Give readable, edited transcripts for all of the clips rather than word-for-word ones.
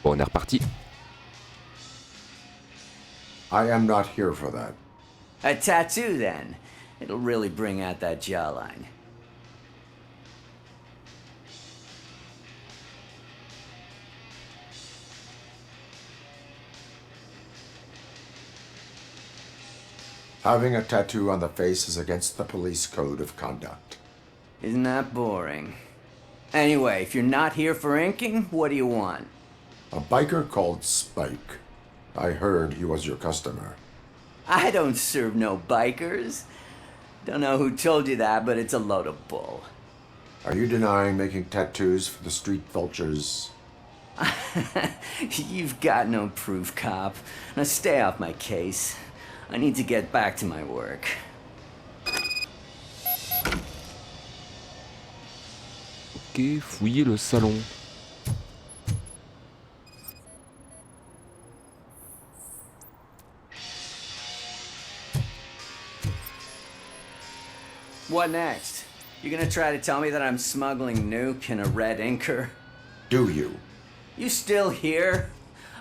Bon, on est reparti. I am not here for that. A tattoo, then. It'll really bring out that jawline. Having a tattoo on the face is against the police code of conduct. Isn't that boring? Anyway, if you're not here for inking, what do you want? A biker called Spike. I heard he was your customer. I don't serve no bikers. Don't know who told you that, but it's a load of bull. Are you denying making tattoos for the street vultures? You've got no proof, cop. Now stay off my case. I need to get back to my work. Ok, fouiller le salon. What next? You gonna try to tell me that I'm smuggling nuke in a red inker? Do you? You still here?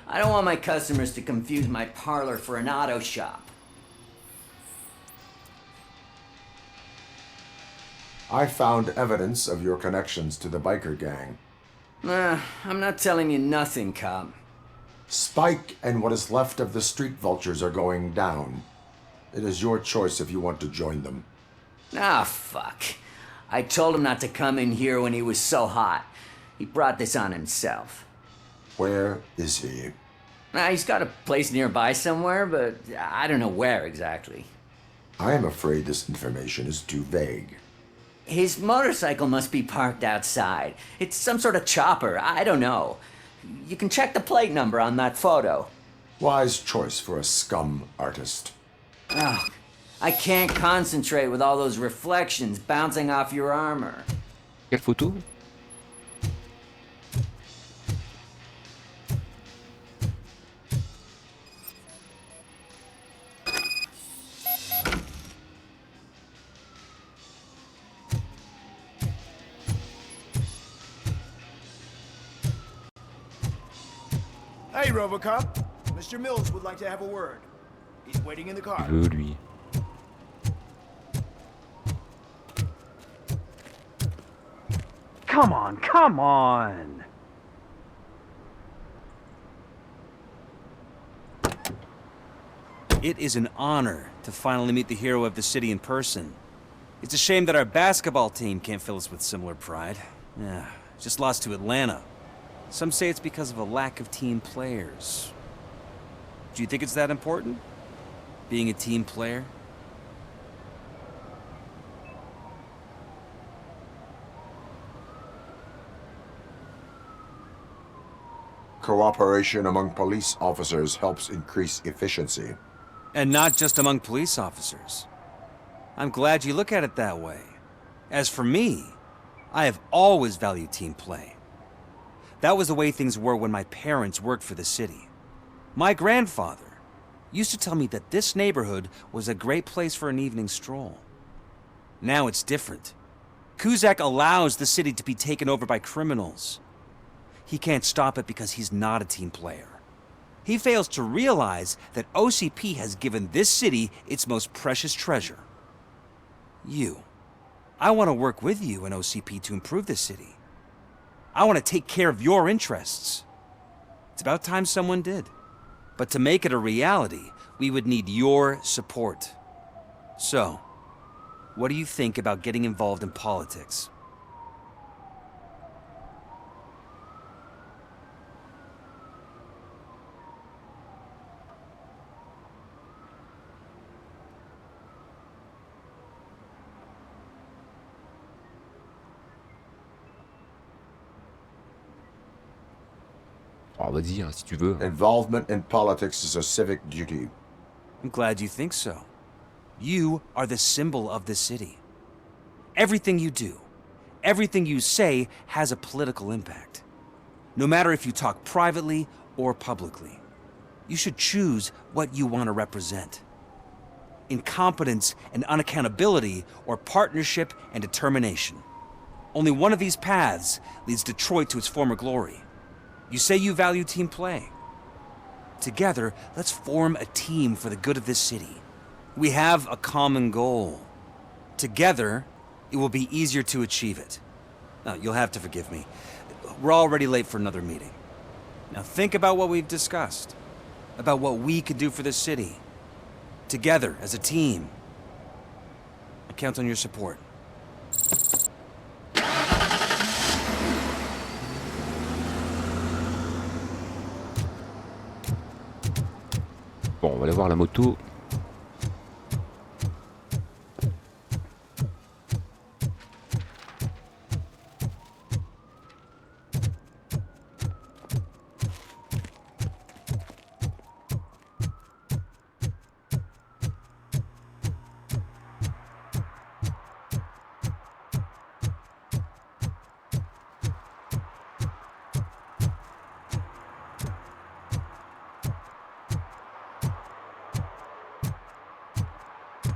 I don't want my customers to confuse my parlor for an auto shop. I found evidence of your connections to the biker gang. I'm not telling you nothing, cop. Spike and what is left of the street vultures are going down. It is your choice if you want to join them. Ah, fuck. I told him not to come in here when he was so hot. He brought this on himself. Where is he? He's got a place nearby somewhere, but I don't know where exactly. I am afraid this information is too vague. His motorcycle must be parked outside. It's some sort of chopper. I don't know. You can check the plate number on that photo. Wise choice for a scum artist. Oh, I can't concentrate with all those reflections bouncing off your armor. Quelle photo? Hey, RoboCop. Mr. Mills would like to have a word. He's waiting in the car. Je veux lui. Come on, come on! It is an honor to finally meet the hero of the city in person. It's a shame that our basketball team can't fill us with similar pride. Yeah, just lost to Atlanta. Some say it's because of a lack of team players. Do you think it's that important? Being a team player? Cooperation among police officers helps increase efficiency. And not just among police officers. I'm glad you look at it that way. As for me, I have always valued team play. That was the way things were when my parents worked for the city. My grandfather used to tell me that this neighborhood was a great place for an evening stroll. Now it's different. Cusack allows the city to be taken over by criminals. He can't stop it because he's not a team player. He fails to realize that OCP has given this city its most precious treasure. You. I want to work with you and OCP to improve this city. I want to take care of your interests. It's about time someone did. But to make it a reality, we would need your support. So, what do you think about getting involved in politics? Oh, vas-y, hein, si tu veux. Involvement in politics is a civic duty. I'm glad you think so. You are the symbol of the city. Everything you do, everything you say has a political impact. No matter if you talk privately or publicly. You should choose what you want to represent. Incompetence and unaccountability, or partnership and determination. Only one of these paths leads Detroit to its former glory. You say you value team play. Together, let's form a team for the good of this city. We have a common goal. Together, it will be easier to achieve it. Now, you'll have to forgive me. We're already late for another meeting. Now think about what we've discussed. About what we could do for this city. Together, as a team. I count on your support. Bon, on va aller voir la moto.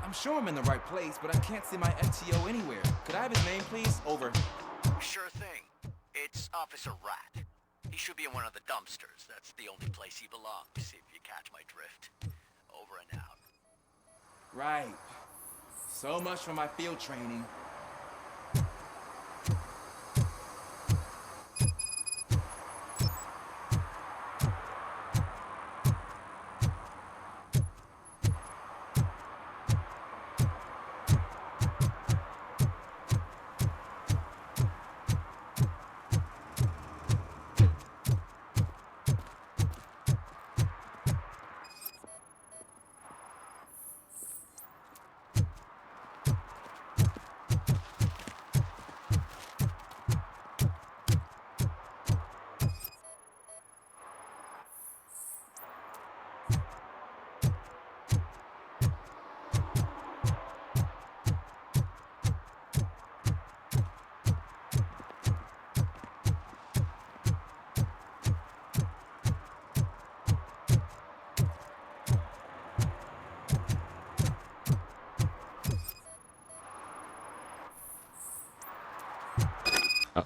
I'm sure I'm in the right place, but I can't see my FTO anywhere. Could I have his name, please? Over. Sure thing. It's Officer Rat. He should be in one of the dumpsters. That's the only place he belongs, if you catch my drift. Over and out. Right. So much for my field training. Ah.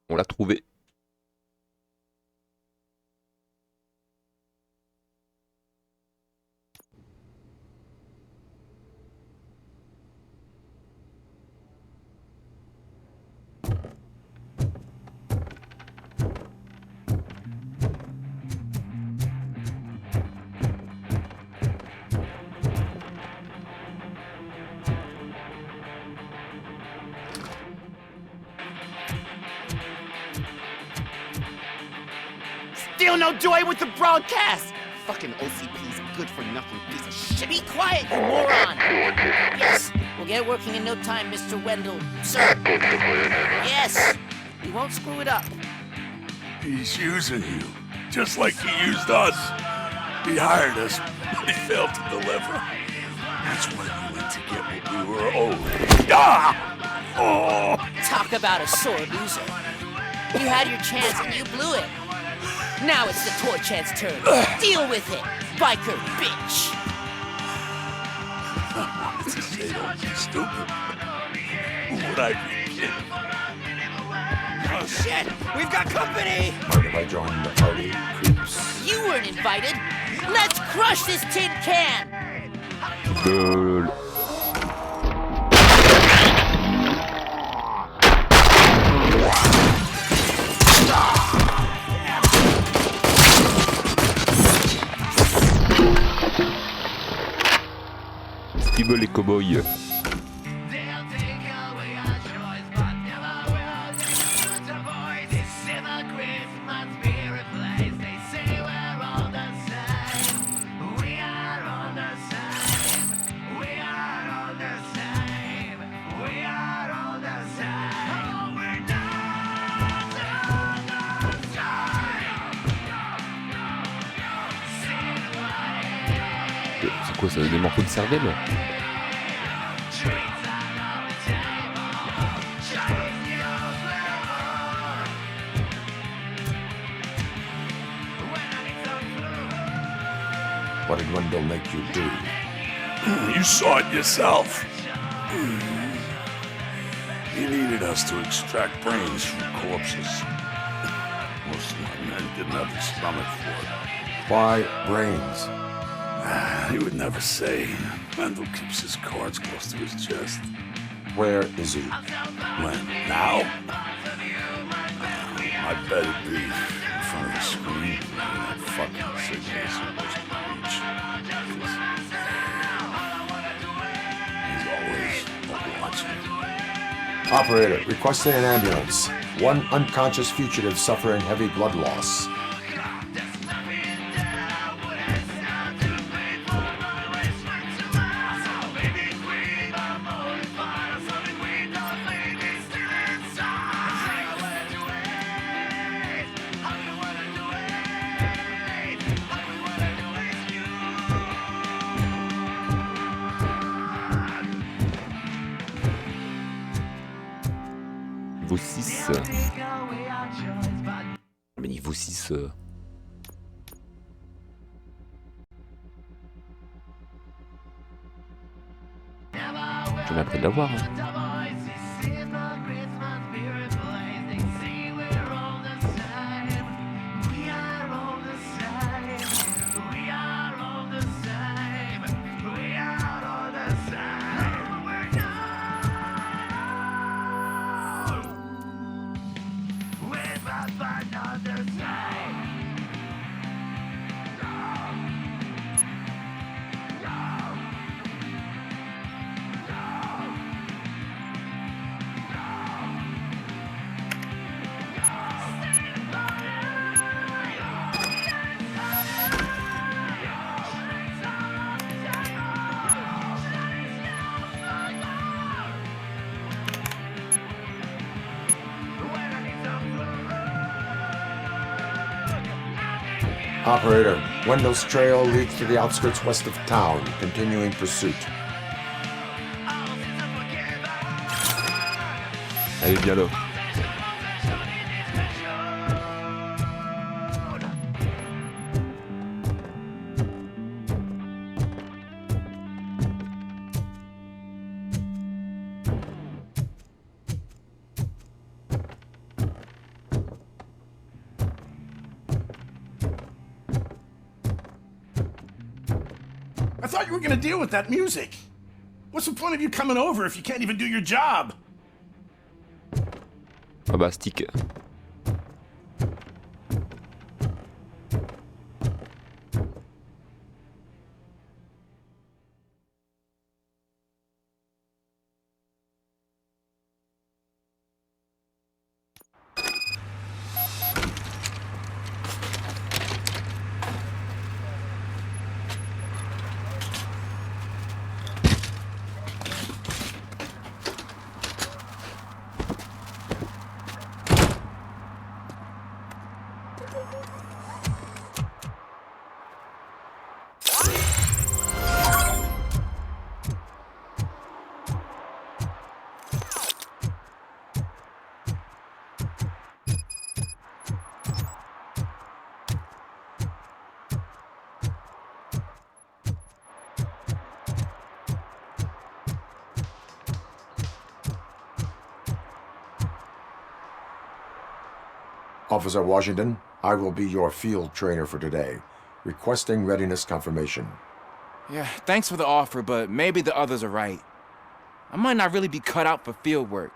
On l'a trouvé. Still no joy with the broadcast! Fucking OCP's good-for-nothing piece of shit. Be quiet, you moron! Yes, we'll get it working in no time, Mr. Wendell. Sir. Yes! We won't screw it up. He's using you, just like he used us. He hired us, but he failed to deliver. That's when we went to get what we were owed. Ah! Oh! Talk about a sore loser. You had your chance and you blew it. Now it's the toy chance turn. Deal with it, biker bitch. I wanted to say don't be stupid. Who would I be kidding? Oh shit, we've got company! Mind if I join the party, creeps? You weren't invited. Let's crush this tin can! Gueule. Ce qu'ils veulent les cow-boys. C'est quoi ça, des morceaux de cervelle? What did Wendell make you do? You saw it yourself. He needed us to extract brains from corpses. Most of my men didn't have the stomach for it. Why brains? He would never say. Wendell keeps his cards close to his chest. Where is he? When? Now? I bet it'd be in front of the screen when that fucking signal is supposed to reach. He's always watching. Operator, requesting an ambulance. One unconscious fugitive suffering heavy blood loss. Niveau 6. Mais niveau 6. J'en ai appris de l'avoir. Hein. Operator, Wendell's trail leads to the outskirts west of town, continuing pursuit. Allez, viens là. I thought you were gonna deal with that music. What's the point of you coming over if you can't even do your job? Ah bah, stick. Officer Washington, I will be your field trainer for today. Requesting readiness confirmation. Yeah, thanks for the offer, but maybe the others are right. I might not really be cut out for field work.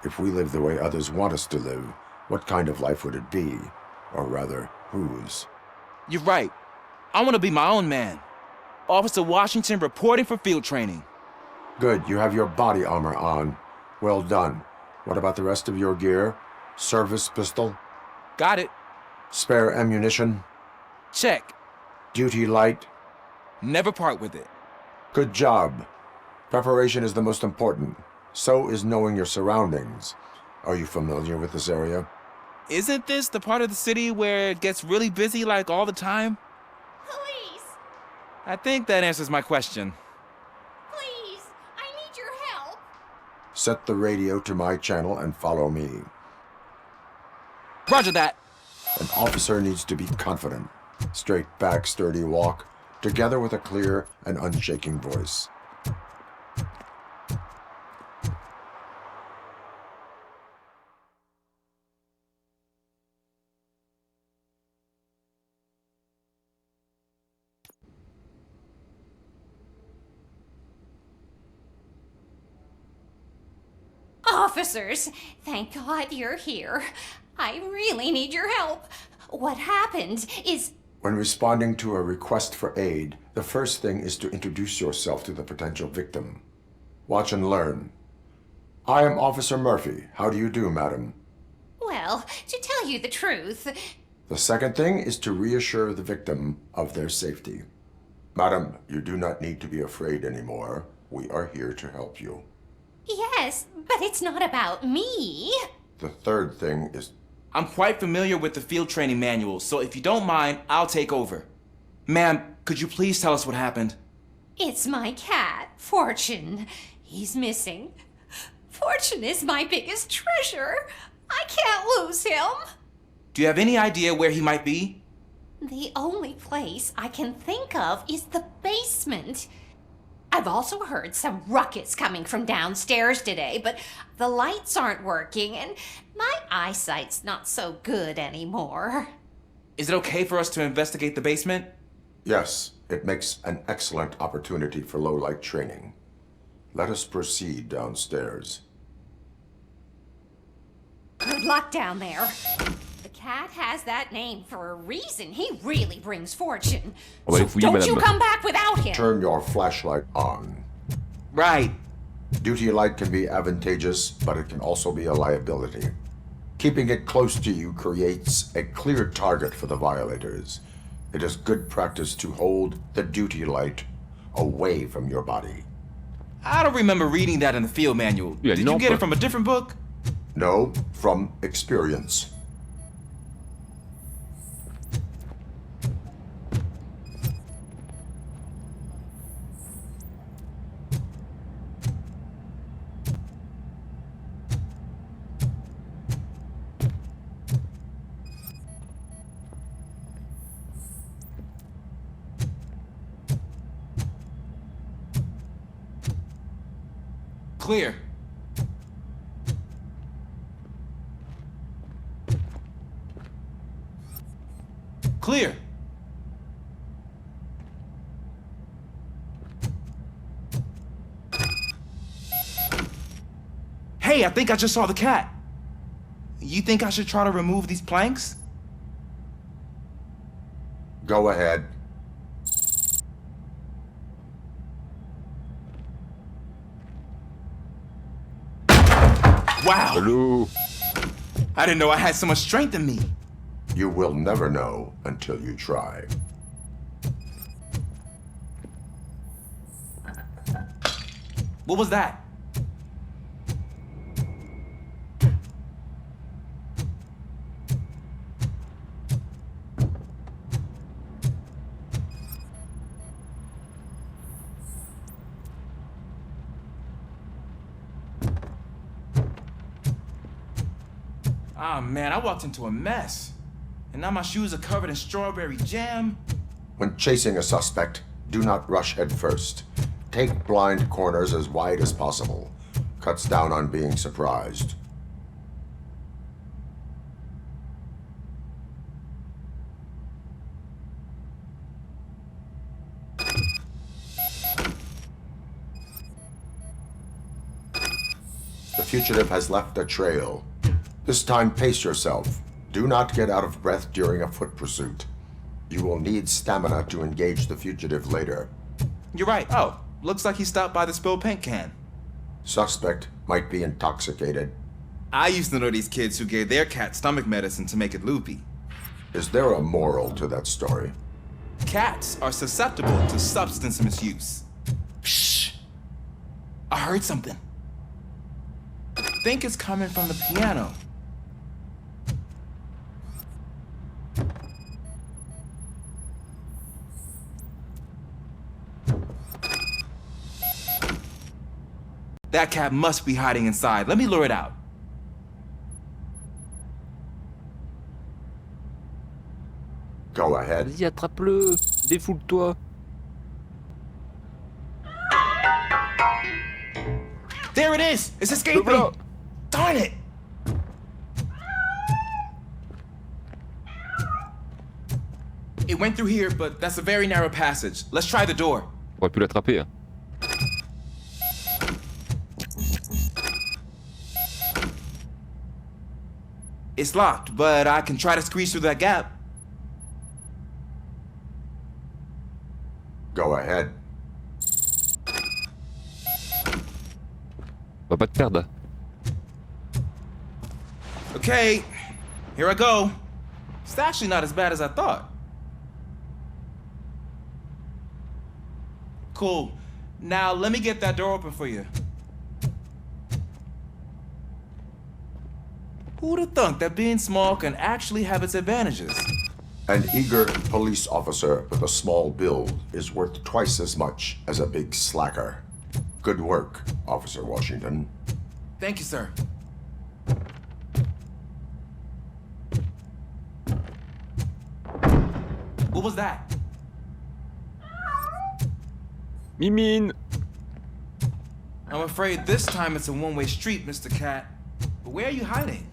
If we live the way others want us to live, what kind of life would it be? Or rather, whose? You're right. I want to be my own man. Officer Washington reporting for field training. Good, you have your body armor on. Well done. What about the rest of your gear? Service pistol? Got it. Spare ammunition? Check. Duty light? Never part with it. Good job. Preparation is the most important. So is knowing your surroundings. Are you familiar with this area? Isn't this the part of the city where it gets really busy like all the time? Police! I think that answers my question. Please! I need your help! Set the radio to my channel and follow me. Roger that. An officer needs to be confident. Straight back, sturdy walk, together with a clear and unshaking voice. Officers, thank God you're here. I really need your help. What happened is... When responding to a request for aid, the first thing is to introduce yourself to the potential victim. Watch and learn. I am Officer Murphy. How do you do, madam? Well, to tell you the truth... The second thing is to reassure the victim of their safety. Madam, you do not need to be afraid anymore. We are here to help you. Yes, but it's not about me. The third thing is... I'm quite familiar with the field training manual, so if you don't mind, I'll take over. Ma'am, could you please tell us what happened? It's my cat, Fortune. He's missing. Fortune is my biggest treasure. I can't lose him. Do you have any idea where he might be? The only place I can think of is the basement. I've also heard some ruckus coming from downstairs today, but the lights aren't working and my eyesight's not so good anymore. Is it okay for us to investigate the basement? Yes, it makes an excellent opportunity for low-light training. Let us proceed downstairs. Good luck down there. The cat has that name for a reason. He really brings fortune. On va les So fouiller, don't you madame. come back without him. Turn your flashlight on. Right. Duty light can be advantageous, but it can also be a liability. Keeping it close to you creates a clear target for the violators. It is good practice to hold the duty light away from your body. I don't remember reading that in the field manual. Yeah, Did non, you get pas. it from a different book? No, from experience. Clear. Clear. Hey, I think I just saw the cat. You think I should try to remove these planks? Go ahead. Wow. Hello. I didn't know I had so much strength in me. You will never know until you try. What was that? Ah, man, I walked into a mess. And now my shoes are covered in strawberry jam. When chasing a suspect, do not rush head first. Take blind corners as wide as possible. Cuts down on being surprised. The fugitive has left a trail. This time, pace yourself. Do not get out of breath during a foot pursuit. You will need stamina to engage the fugitive later. You're right. Oh, looks like he stopped by the spilled paint can. Suspect might be intoxicated. I used to know these kids who gave their cat stomach medicine to make it loopy. Is there a moral to that story? Cats are susceptible to substance misuse. Shh. I heard something. I think it's coming from the piano. That cat must be hiding inside. Let me lure it out. Go ahead. Vas-y, attrape-le. Défoule-toi. There it is! It's Le escaping! voilà. Darn it! It went through here, but that's a very narrow passage. Let's try the door. On aurait pu l'attraper. Hein. It's locked, but I can try to squeeze through that gap. Go ahead. On va pas te perdre. Okay, here I go. It's actually not as bad as I thought. Cool. Now let me get that door open for you. Who'd have thunk that being small can actually have its advantages? An eager police officer with a small build is worth twice as much as a big slacker. Good work, Officer Washington. Thank you, sir. What was that? Mimine. I'm afraid this time it's a one-way street, Mr. Cat. But where are you hiding?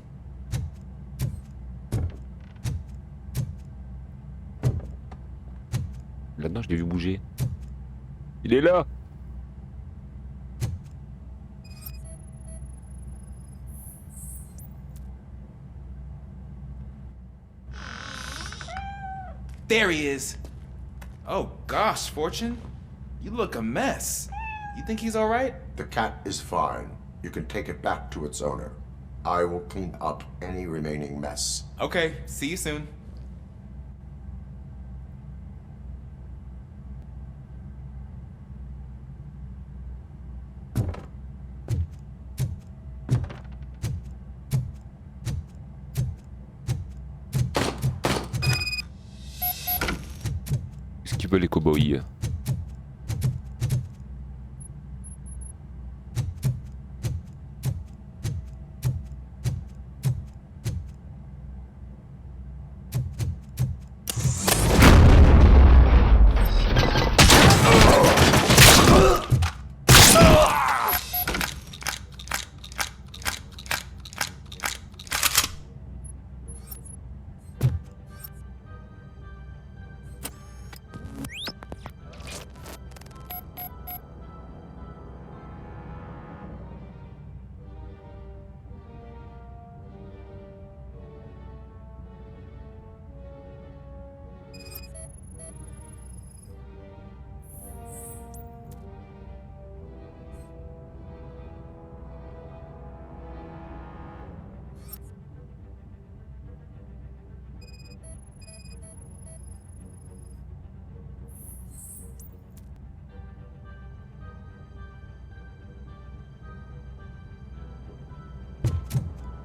Là-dedans, je l'ai vu bouger. Il est là. There he is. Oh gosh, Fortune. You look a mess. You think he's all right? The cat is fine. You can take it back to its owner. I will clean up any remaining mess. Okay, see you soon. Qu'est-ce qu'ils veulent les cow-boys?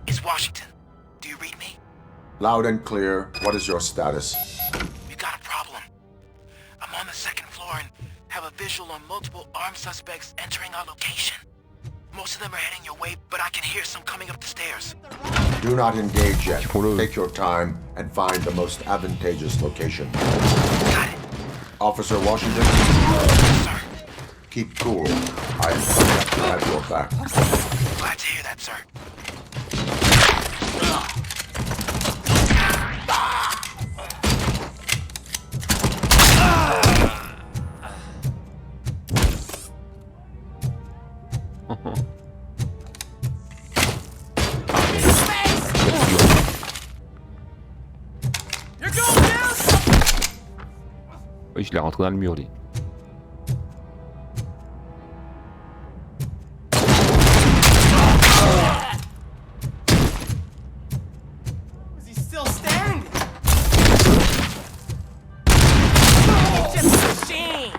It's Washington. Do you read me? Loud and clear. What is your status? We got a problem. I'm on the second floor and have a visual on multiple armed suspects entering our location. Most of them are heading your way, but I can hear some coming up the stairs. Do not engage yet. Take your time and find the most advantageous location. Got it. Officer Washington? Sir. Keep cool. I have your back. Glad to hear that, sir. Oui, je l'ai rentré dans le mur, lui. Is he still standing? It's just a shame.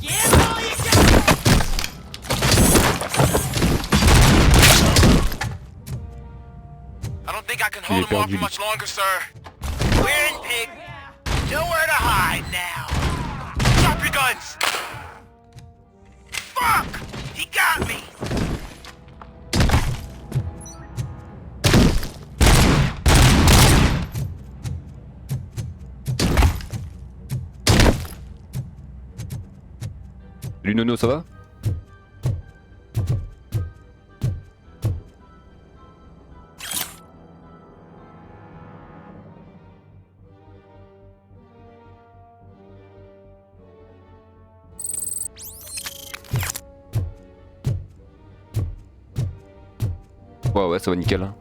Give all you got. I don't think I can hold him off for much longer, sir. We're in, pig. Nowhere to hide now. Drop your guns. Fuck! He got me! Salut Nono, ça va? Ouais, ouais, ça va nickel. Hein.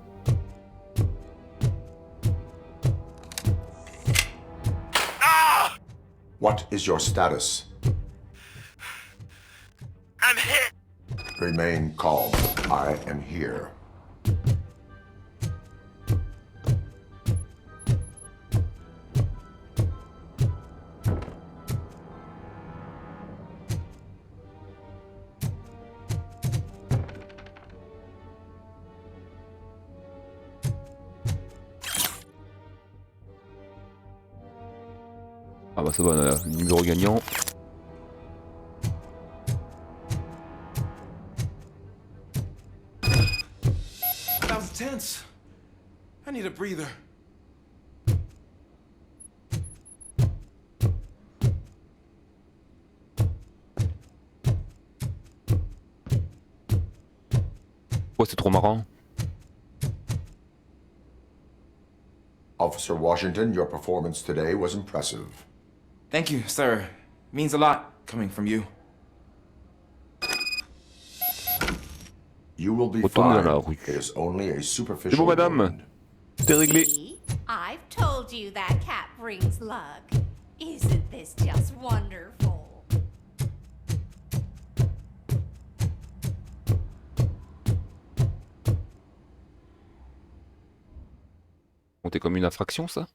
What is your status? I'm hit! Remain calm. I am here. Ah bah ça va, on a le numéro gagnant. That was tense. I need a breather. Ouais, c'est trop marrant. Officer Washington, your performance today was impressive. Thank you, sir. Means a lot coming from you. You will be Retourne dans fine. la rue. It is only a C'est superficial bon madame, wound. c'est réglé. See? I've told you that cat brings luck. Isn't this just wonderful? Compté comme une infraction ça?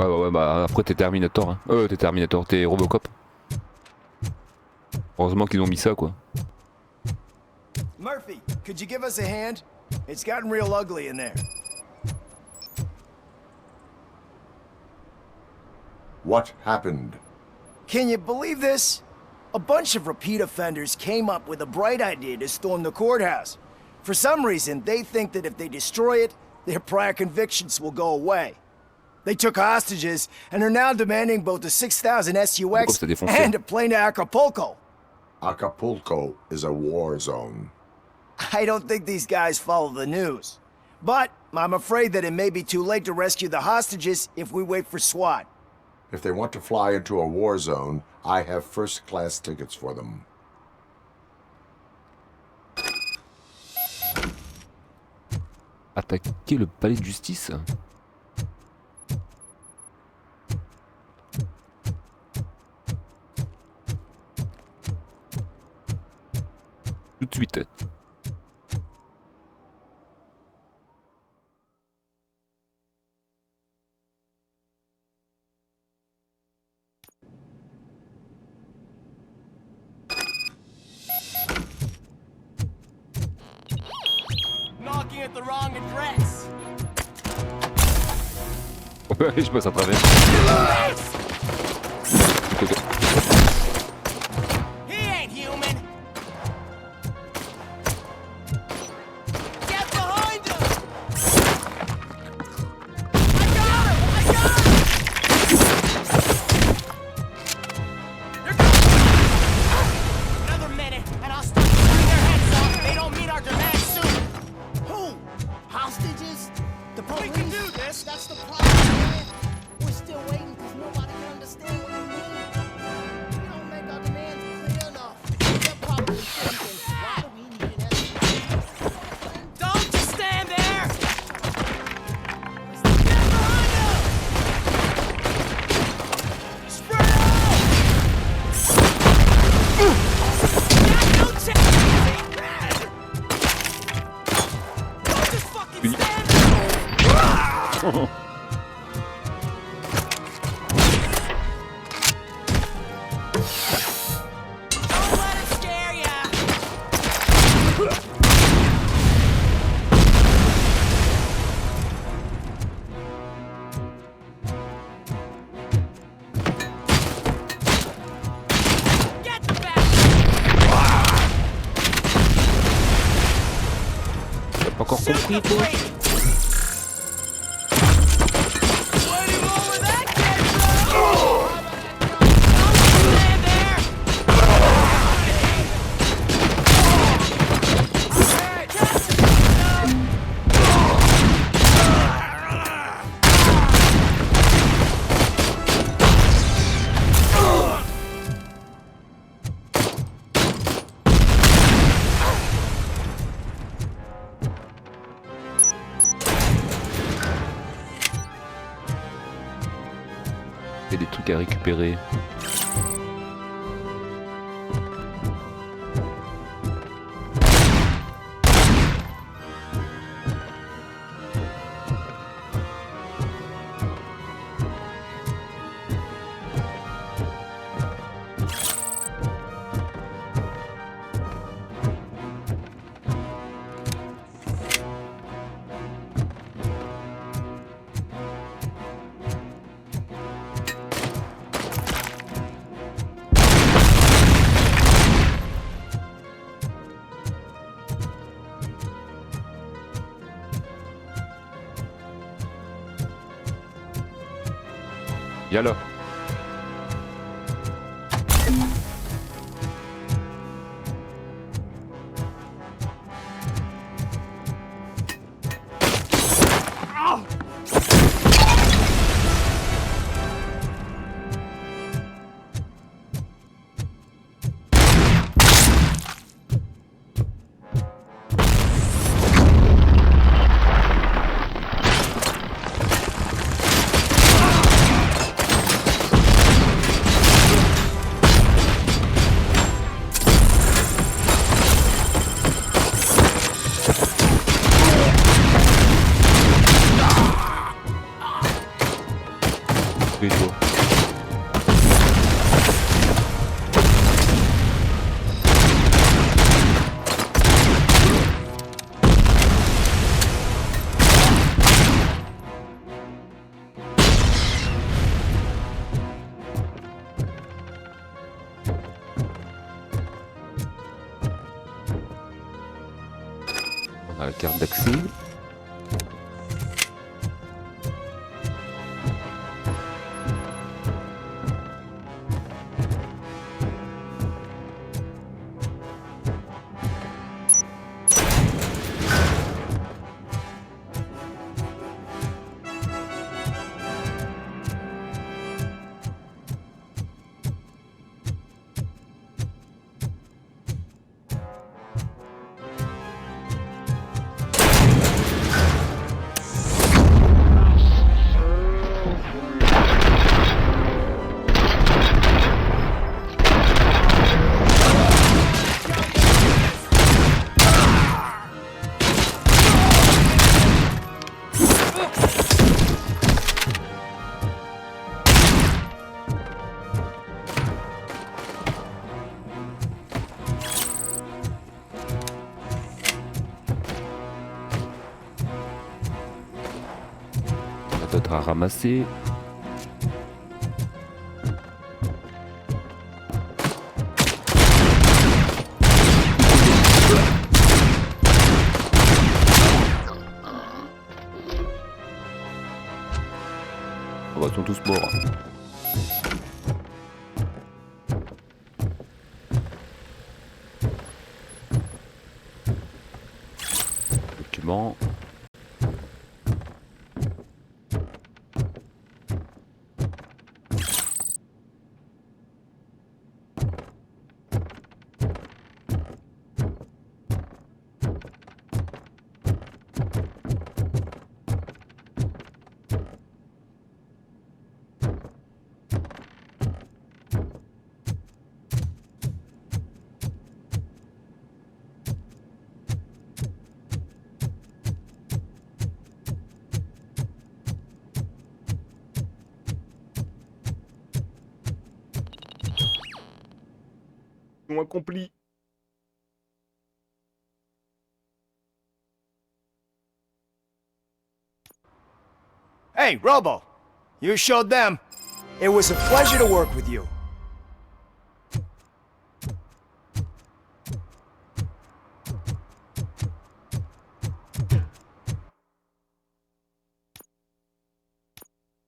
Ouais, bah après t'es Terminator, hein. T'es Terminator, t'es RoboCop. Heureusement qu'ils ont mis ça, quoi. Murphy, could you give us a hand? It's gotten real ugly in there. What happened? Can you believe this? A bunch of repeat offenders came up with a bright idea to storm the courthouse. For some reason, they think that if they destroy it, their prior convictions will go away. They took hostages and are now demanding both a 6,000 SUX and a plane to Acapulco. Acapulco is a war zone. I don't think these guys follow the news. But I'm afraid that it may be too late to rescue the hostages if we wait for SWAT. If they want to fly into a war zone, I have first-class tickets for them. Attaquer le palais de justice? Tout de suite. Knocking at the wrong address. Ouais, je passe à travers. He ain't human. Get behind him. I got him. You're good. Another minute, and I'll start cutting their heads off if they don't meet our demands soon. Who? Hostages? The police? We can do this. That's the problem, man. We're still waiting because nobody can understand what we mean. We don't make our demands clear enough. They're probably thinking, why do we need an escort? T'as pas encore compris, toi? Il y a des trucs à récupérer. Viens là. Et toi? On a la carte d'accès. D'autres à ramasser. Oh, ils sont tous morts. Document. Mission accomplie. Hey, Robo! You showed them. It was a pleasure to work with you.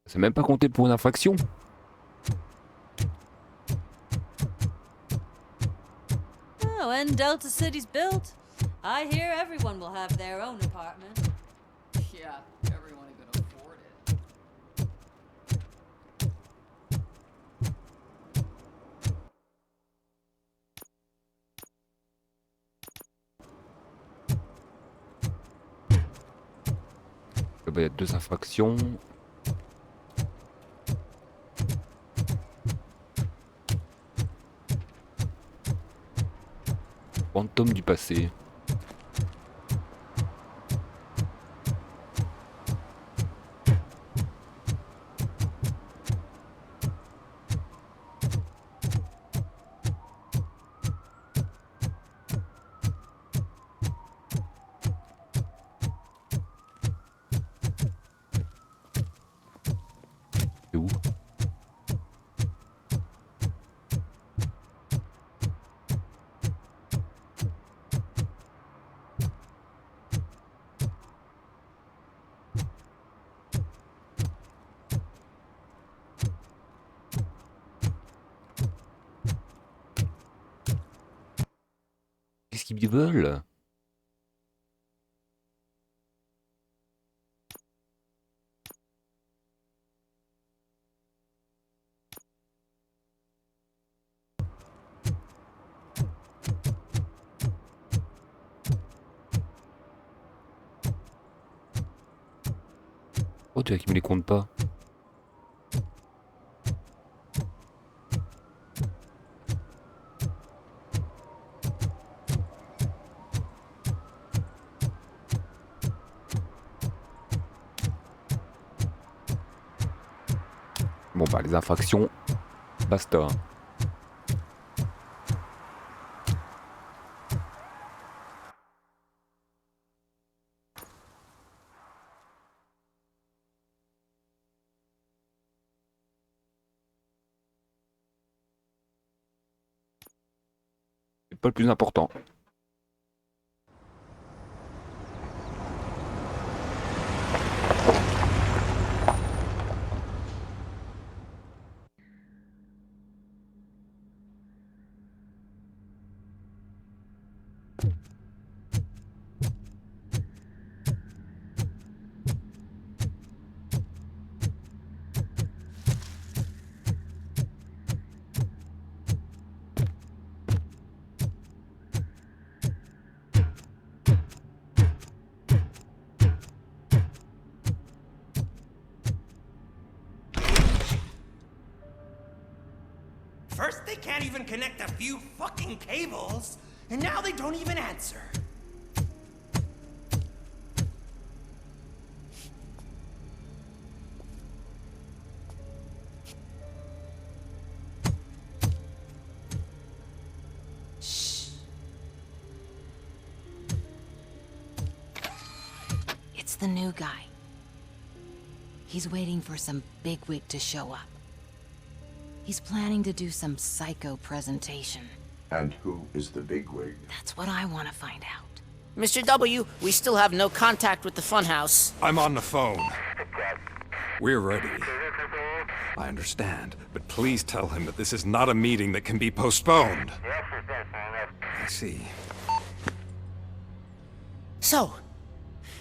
C'est même pas compté pour une infraction. Oh, when Delta City's built, I hear everyone will have their own apartment. Yeah, everyone who can afford it. Il y a 2 infractions. Fantôme du passé. C'est où? Qu'est-ce qu'ils veulent? Oh, tu vois qu'ils me les comptent pas. Bon bah les infractions, basta. C'est pas le plus important. First, they can't even connect a few fucking cables, and now they don't even answer. Shh. It's the new guy. He's waiting for some bigwig to show up. He's planning to do some psycho presentation. And who is the bigwig? That's what I want to find out. Mr. W, we still have no contact with the funhouse. I'm on the phone. We're ready. I understand, but please tell him that this is not a meeting that can be postponed. I see. So,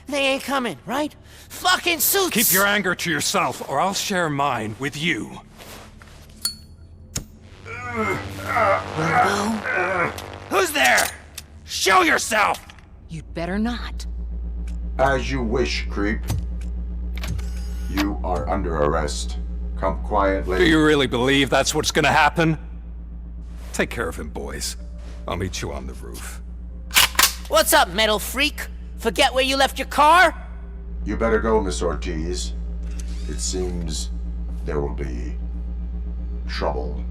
they ain't coming, right? Fucking suits! Keep your anger to yourself, or I'll share mine with you. Who's there? Show yourself! You'd better not. As you wish, creep. You are under arrest. Come quietly. Do you really believe that's what's gonna happen? Take care of him, boys. I'll meet you on the roof. What's up, metal freak? Forget where you left your car? You better go, Miss Ortiz. It seems there will be trouble.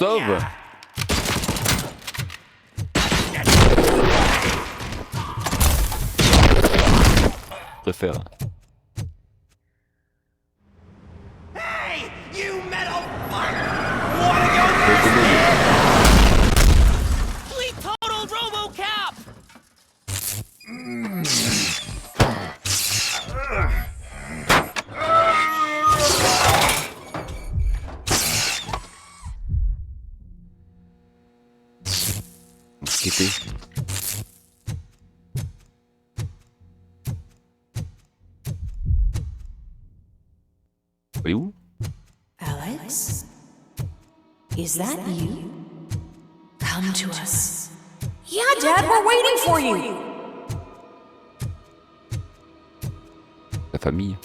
sauve. Je préfère. Hey, you metal fucker! We totaled RoboCop! Skater. Elle est où? Alex? Is that you? Come to us. Yeah, Dad, we're waiting for you. La famille.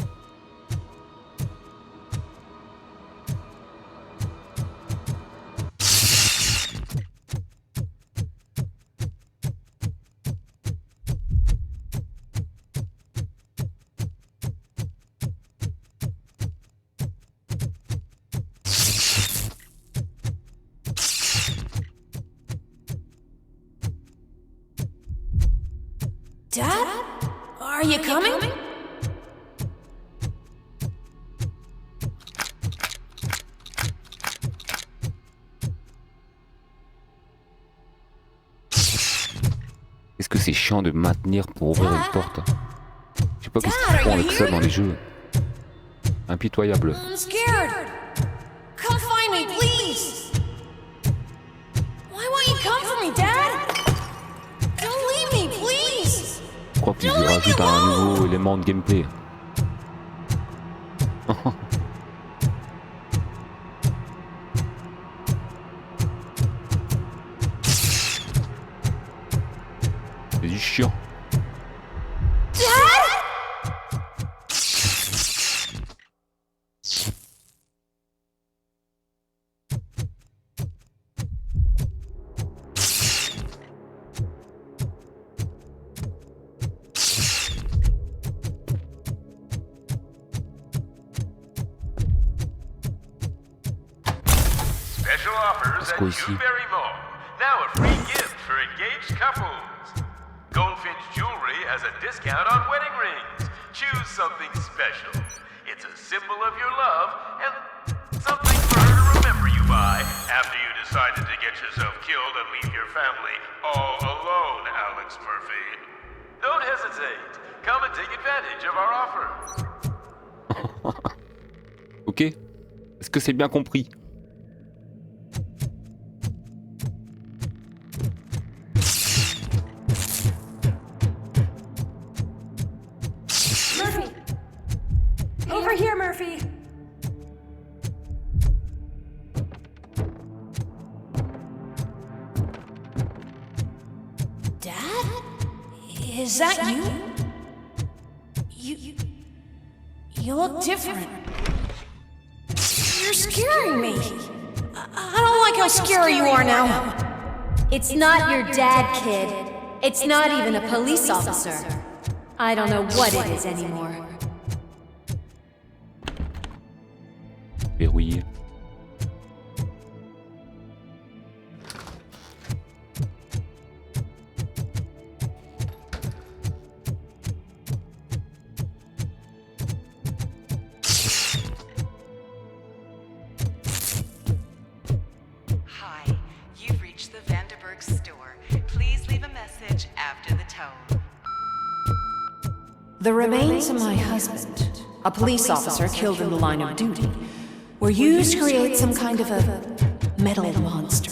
Dad? Are you coming? Est-ce que c'est chiant de maintenir pour ouvrir une porte? Je sais pas qu'est-ce qu'ils font avec ça dans les jeux. Impitoyable. I'm scared. Come find me, please. Why won't you come for me, Dad? Don't leave me, please. Je crois qu'ils rajoutent un nouveau élément de gameplay. C'est du chiant. Special offers at Newberry Mall. Now a free gift for engaged couples. Goldfinch Jewelry has a discount on wedding rings. Choose something special. It's a symbol of your love and something for her to remember you by after you decided to get yourself killed and leave your family all alone, Alex Murphy. Don't hesitate. Come and take advantage of our offer. Ok. Est-ce que c'est bien compris? Murphy! Over here, Murphy! Dad? Is that you? You look different. You're scaring me. I don't like how scary you are now. It's not your dad, kid. It's not even a police officer. I don't know what it is anymore. Verrouillé. Hi, you've reached the Vanderburg store. Please leave a message after the tone. The remains of my husband, a police officer killed in the line of duty, were used to create some kind of a metal monster.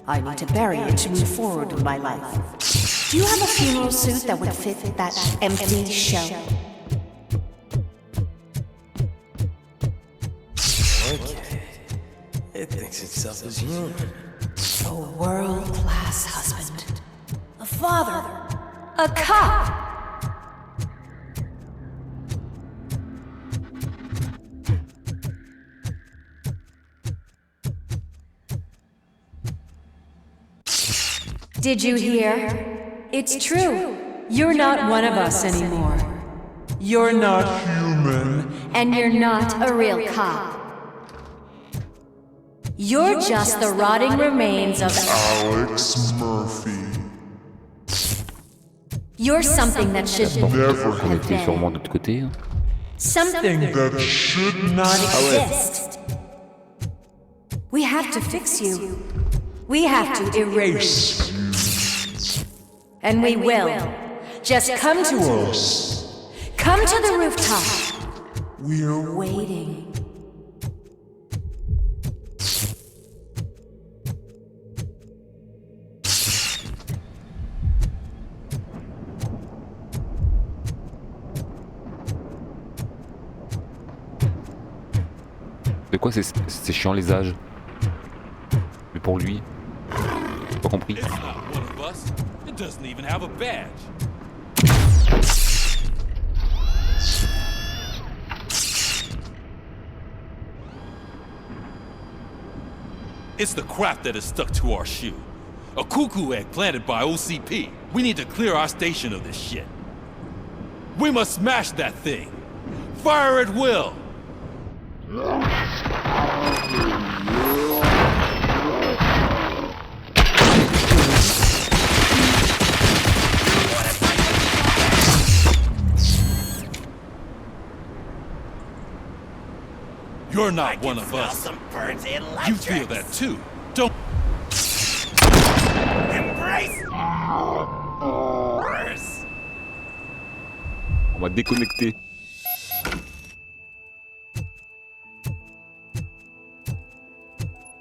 I need to bury it to move forward with my life. Do you have a funeral suit that would fit that empty shell? Okay. It thinks itself as human. A world-class husband. A father. A cop. Did you hear? It's true. You're not one of us anymore. You're not human. And you're not a real cop. You're just the rotting remains of Alex Murphy. You're something that should Never On était sûrement de l'autre côté. Hein. Something that should not Ah ouais. exist. We have to fix you. We have to erase you. And we will. Just come to us. Come to the rooftop. We're waiting. De quoi c'est chiant les âges? Mais pour lui, j'ai pas compris. It's not one of us. It doesn't even have a badge. It's the crap that is stuck to our shoe. A cuckoo egg planted by OCP. We need to clear our station of this shit. We must smash that thing. Fire at will. You're not one of us. You feel that too, don't? Embrace. On va déconnecter.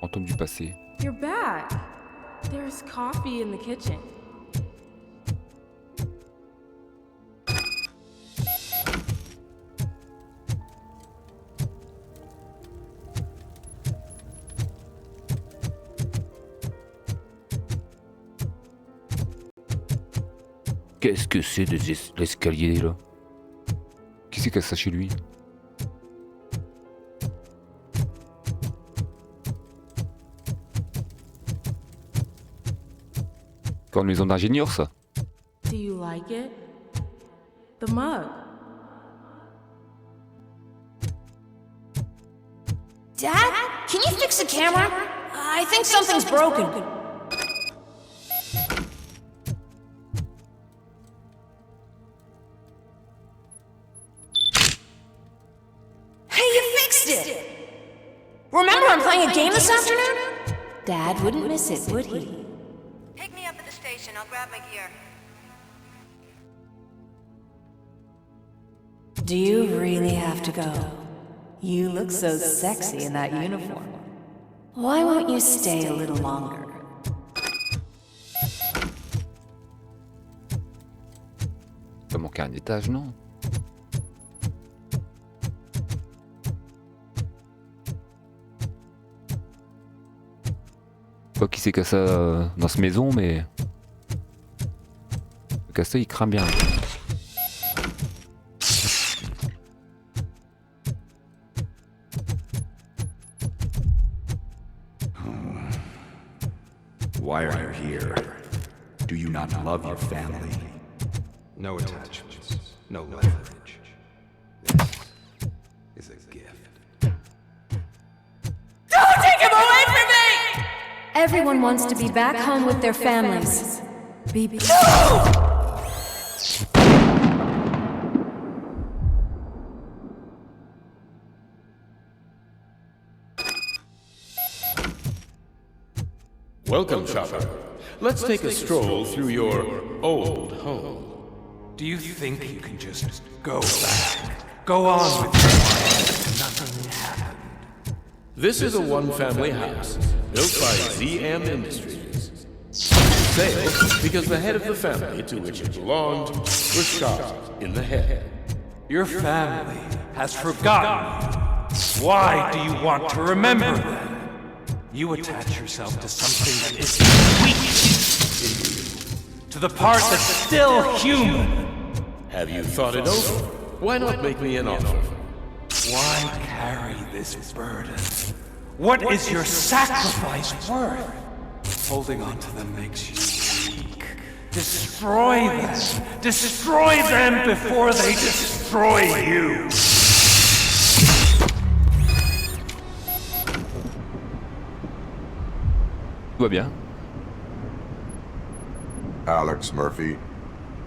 Fantôme du passé. You're back. There's coffee in the kitchen. Qu'est-ce que c'est de l'escalier là? Qui c'est qui a ça chez lui? Encore une maison d'ingénieur ça? Do you like it? The mug. Dad, can you fix the camera? I think something's broken. Hey, you fixed it! Remember I'm playing a game this afternoon? Dad wouldn't miss it, would he? Pick me up at the station. I'll grab my gear. Do you really have to go? You look so sexy in that uniform. Why won't you stay a little longer? Ça manquait un étage, non? Pas qui c'est que ça dans cette maison, mais le casse-œil il crame bien. Why are you here? Do you not love your family? No attachments, no leverage. This is a gift. Don't take him away from me! Everyone wants to be back home with their families. No! Welcome, shopper. Let's take a stroll through your old home. Do you think you can just go back? Go on with your life. Nothing happened. This is a one-family house built by ZM Industries. Sale because the head of the family to which it belonged was shot in the head. Your family has forgotten you. Why do you want to remember them? You attach yourself to something that is weak in you, to the part that's still human. Have you thought it over? Why not make me an offer? Why carry this burden? What is your sacrifice worth? Holding on to them makes you weak. Destroy them! Destroy them before they destroy you! Tout va bien. Alex Murphy,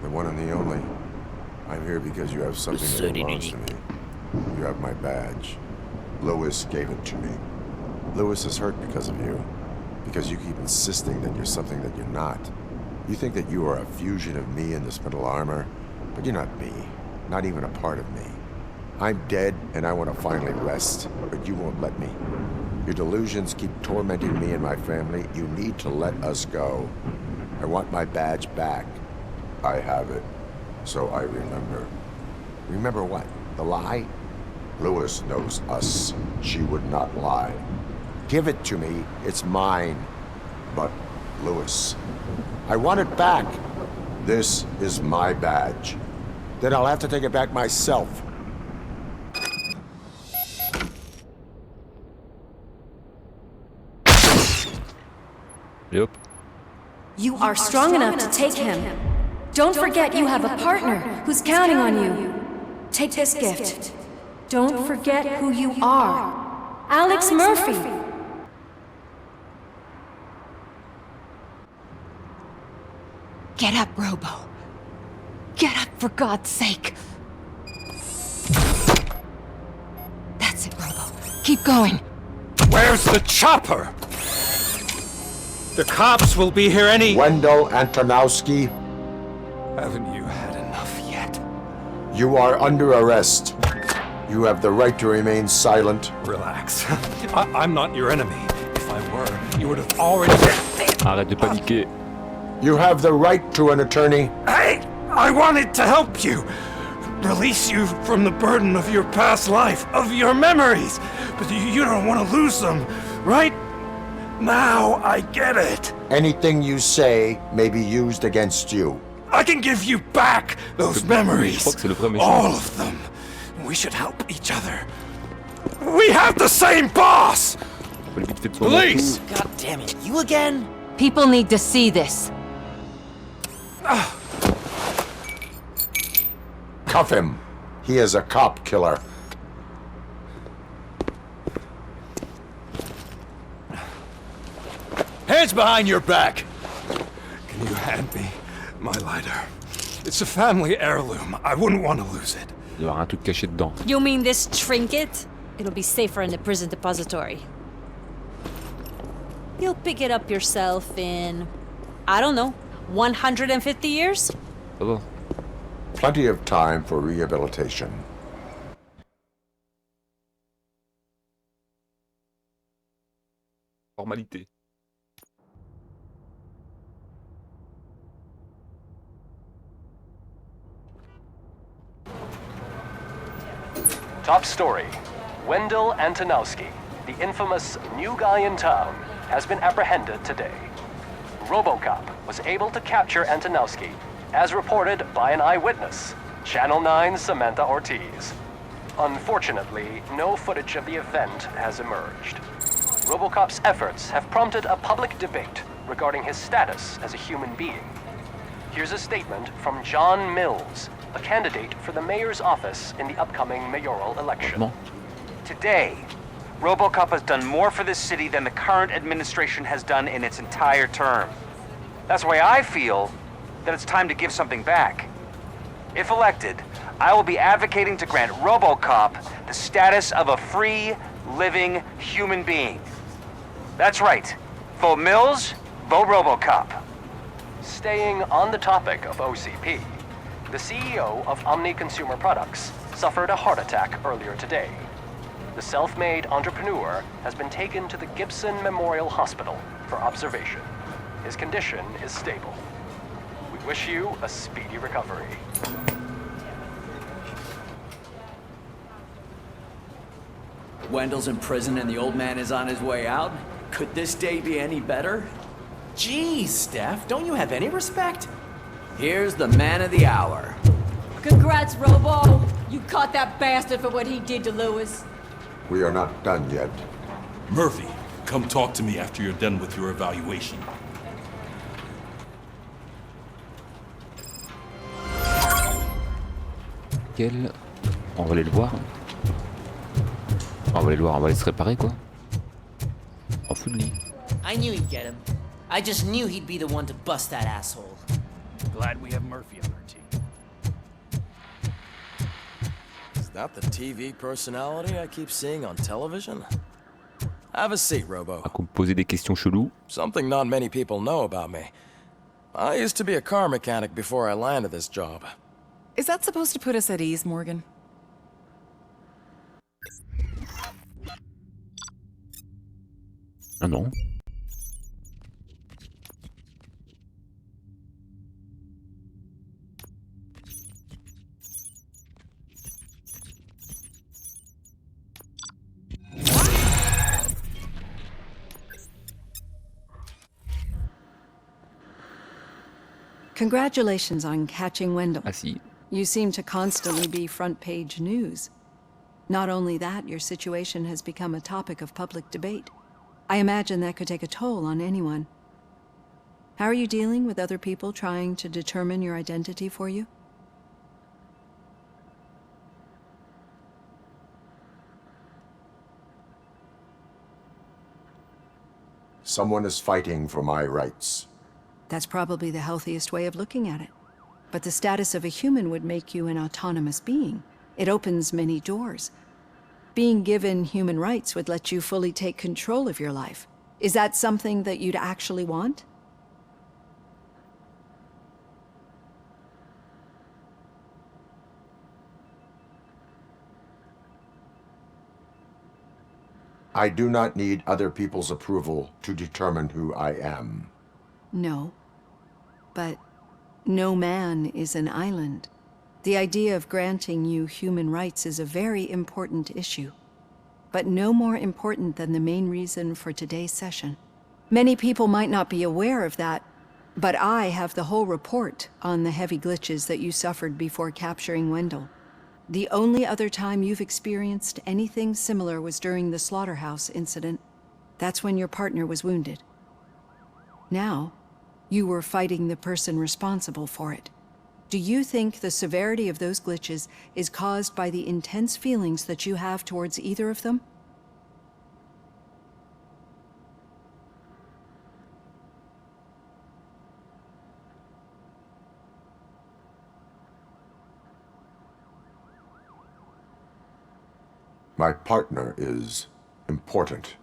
the one and the only. I'm here because you have something that belongs to me. You have my badge. Lewis gave it to me. Lewis is hurt because of you. Because you keep insisting that you're something that you're not. You think that you are a fusion of me in this metal armor, but you're not me. Not even a part of me. I'm dead, and I want to finally rest, but you won't let me. Your delusions keep tormenting me and my family. You need to let us go. I want my badge back. I have it, so I remember. Remember what? The lie? Lewis knows us. She would not lie. Give it to me. It's mine. But, Lewis, I want it back. This is my badge. Then I'll have to take it back myself. Yep. You are strong enough to take him. Don't forget you have a partner who's counting on you. Take this gift. Don't forget who you are. Alex Murphy. Get up, Robo. Get up, for God's sake. That's it, Robo. Keep going. Where's the chopper? The cops will be here any... Wendell Antonowski. Haven't you had enough yet? You are under arrest. You have the right to remain silent. Relax. I'm not your enemy. If I were, you would have already... Arrête de paniquer. You have the right to an attorney. Hey! I wanted to help you! Release you from the burden of your past life, of your memories! But you don't want to lose them, right? Now I get it. Anything you say may be used against you. I can give you back those memories. All of them. We should help each other. We have the same boss! Police! God damn it, you again? People need to see this. Cuff him. He is a cop killer. Hands behind your back! Can you hand me my lighter? It's a family heirloom. I wouldn't want to lose it. Il y aura un truc caché dedans. You mean this trinket? It'll be safer in the prison depository. You'll pick it up yourself in, I don't know, 150 years? Ça va. Plenty of time for rehabilitation. Formalité. Top story. Wendell Antonowski, the infamous new guy in town, has been apprehended today. RoboCop was able to capture Antonowski, as reported by an eyewitness, Channel 9's Samantha Ortiz. Unfortunately, no footage of the event has emerged. RoboCop's efforts have prompted a public debate regarding his status as a human being. Here's a statement from John Mills, a candidate for the mayor's office in the upcoming mayoral election. Today, RoboCop has done more for this city than the current administration has done in its entire term. That's why I feel that it's time to give something back. If elected, I will be advocating to grant RoboCop the status of a free, living human being. That's right. Vote Mills, vote RoboCop. Staying on the topic of OCP, the CEO of Omni Consumer Products suffered a heart attack earlier today. The self-made entrepreneur has been taken to the Gibson Memorial Hospital for observation. His condition is stable. We wish you a speedy recovery. Wendell's in prison and the old man is on his way out? Could this day be any better? Geez, Steph, don't you have any respect? Here's the man of the hour. Congrats, Robo! You caught that bastard for what he did to Lewis. We are not done yet. Murphy, come talk to me after you're done with your evaluation. Quel... On va aller le voir. On va aller le voir, on va aller se réparer quoi. On fout de lit. I knew he'd get him. I just knew he'd be the one to bust that asshole. Glad we have Murphy on our team. Is that the TV personality I keep seeing on television? Have a seat, Robo. À poser des questions cheloues. Something not many people know about me. I used to be a car mechanic before I landed this job. Is that supposed to put us at ease, Morgan? Ah non. Congratulations on catching Wendell. Ah si. You seem to constantly be front-page news. Not only that, your situation has become a topic of public debate. I imagine that could take a toll on anyone. How are you dealing with other people trying to determine your identity for you? Someone is fighting for my rights. That's probably the healthiest way of looking at it. But the status of a human would make you an autonomous being. It opens many doors. Being given human rights would let you fully take control of your life. Is that something that you'd actually want? I do not need other people's approval to determine who I am. No. But no man is an island. The idea of granting you human rights is a very important issue, but no more important than the main reason for today's session. Many people might not be aware of that, but I have the whole report on the heavy glitches that you suffered before capturing Wendell. The only other time you've experienced anything similar was during the slaughterhouse incident. That's when your partner was wounded. Now, you were fighting the person responsible for it. Do you think the severity of those glitches is caused by the intense feelings that you have towards either of them? My partner is important.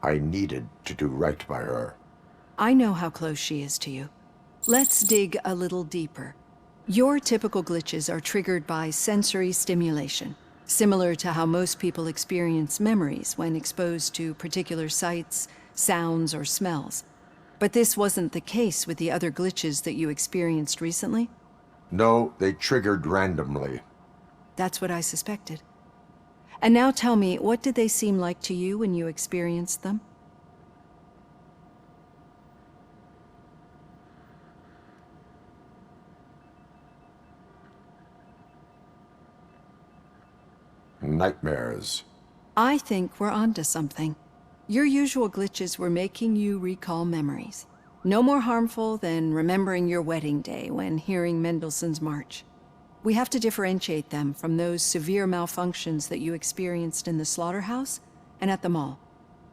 I needed to do right by her. I know how close she is to you. Let's dig a little deeper. Your typical glitches are triggered by sensory stimulation, similar to how most people experience memories when exposed to particular sights, sounds, or smells. But this wasn't the case with the other glitches that you experienced recently? No, they triggered randomly. That's what I suspected. And now tell me, what did they seem like to you when you experienced them? Nightmares. I think we're onto something. Your usual glitches were making you recall memories. No more harmful than remembering your wedding day when hearing Mendelssohn's March. We have to differentiate them from those severe malfunctions that you experienced in the slaughterhouse and at the mall.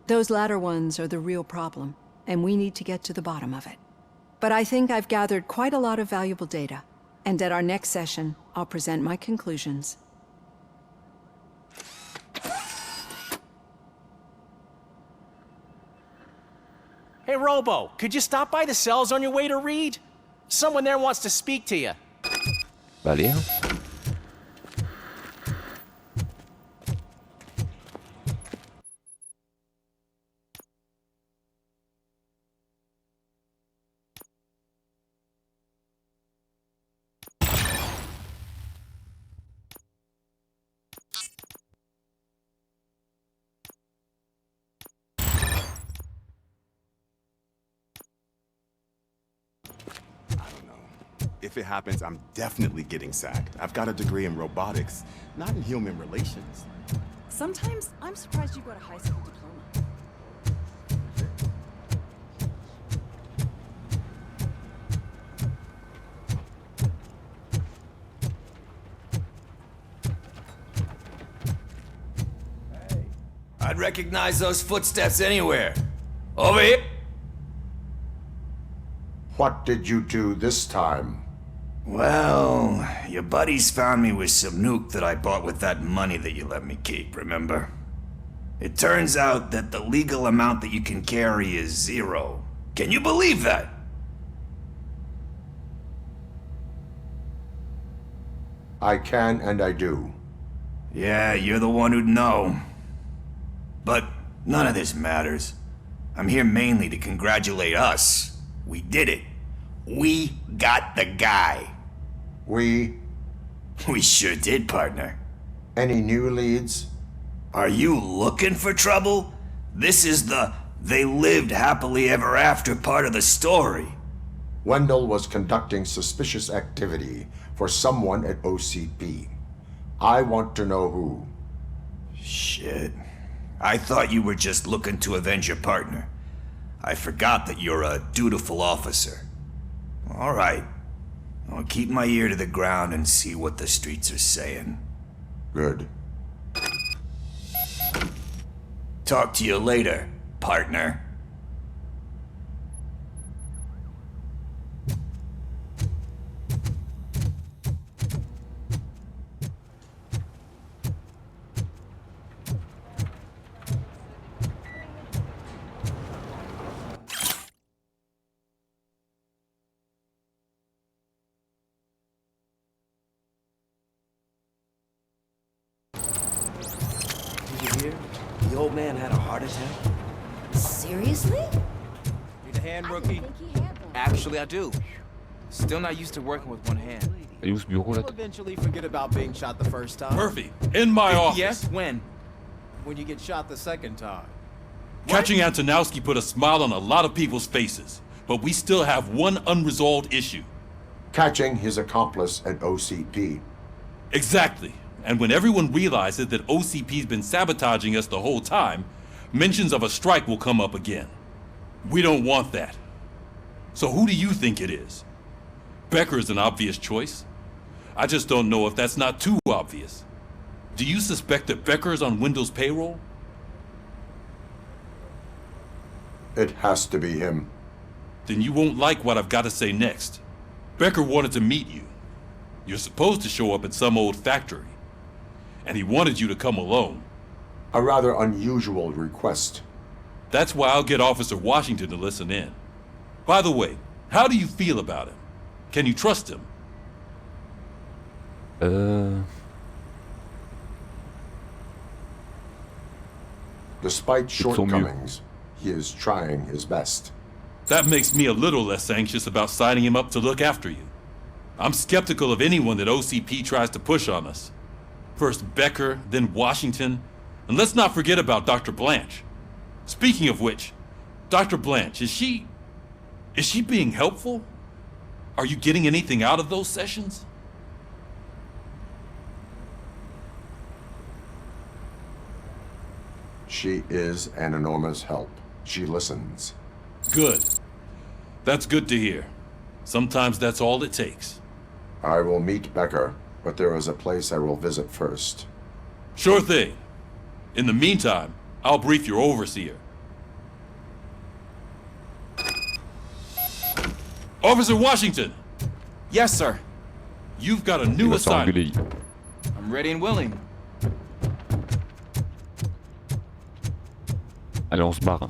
Those latter ones are the real problem, and we need to get to the bottom of it. But I think I've gathered quite a lot of valuable data, and at our next session, I'll present my conclusions. Hey, Robo, could you stop by the cells on your way to Reed? Someone there wants to speak to you. Vale. If it happens, I'm definitely getting sacked. I've got a degree in robotics, not in human relations. Sometimes I'm surprised you got a high school diploma. I'd recognize those footsteps anywhere. Over here! What did you do this time? Well, your buddies found me with some nuke that I bought with that money that you let me keep, remember? It turns out that the legal amount that you can carry is 0. Can you believe that? I can and I do. Yeah, you're the one who'd know. But none of this matters. I'm here mainly to congratulate us. We did it. We got the guy. We sure did, partner. Any new leads? Are you looking for trouble? This is the they lived happily ever after part of the story. Wendell was conducting suspicious activity for someone at OCP. I want to know who. Shit. I thought you were just looking to avenge your partner. I forgot that you're a dutiful officer. All right. I'll keep my ear to the ground and see what the streets are saying. Good. Talk to you later, partner. The old man had a heart attack. Seriously? Need a hand, rookie? Actually, I do. Still not used to working with one hand. You'll eventually forget about being shot the first time. Murphy, in my office. Yes, when? When you get shot the second time. Catching Antonowski put a smile on a lot of people's faces, but we still have one unresolved issue. Catching his accomplice at OCP. Exactly. And when everyone realizes that OCP's been sabotaging us the whole time, mentions of a strike will come up again. We don't want that. So who do you think it is? Becker's an obvious choice. I just don't know if that's not too obvious. Do you suspect that Becker is on Wendell's payroll? It has to be him. Then you won't like what I've got to say next. Becker wanted to meet you. You're supposed to show up at some old factory. And he wanted you to come alone. A rather unusual request. That's why I'll get Officer Washington to listen in. By the way, how do you feel about him? Can you trust him? Despite shortcomings, he is trying his best. That makes me a little less anxious about signing him up to look after you. I'm skeptical of anyone that OCP tries to push on us. First Becker, then Washington, and let's not forget about Dr. Blanche. Speaking of which, Dr. Blanche, is she being helpful? Are you getting anything out of those sessions? She is an enormous help. She listens. Good. That's good to hear. Sometimes that's all it takes. I will meet Becker, but there is a place I will visit first. Sure thing. In the meantime, I'll brief your overseer. Officer Washington! Yes, sir. You've got a new assignment. I'm ready and willing. Allez, on se barre.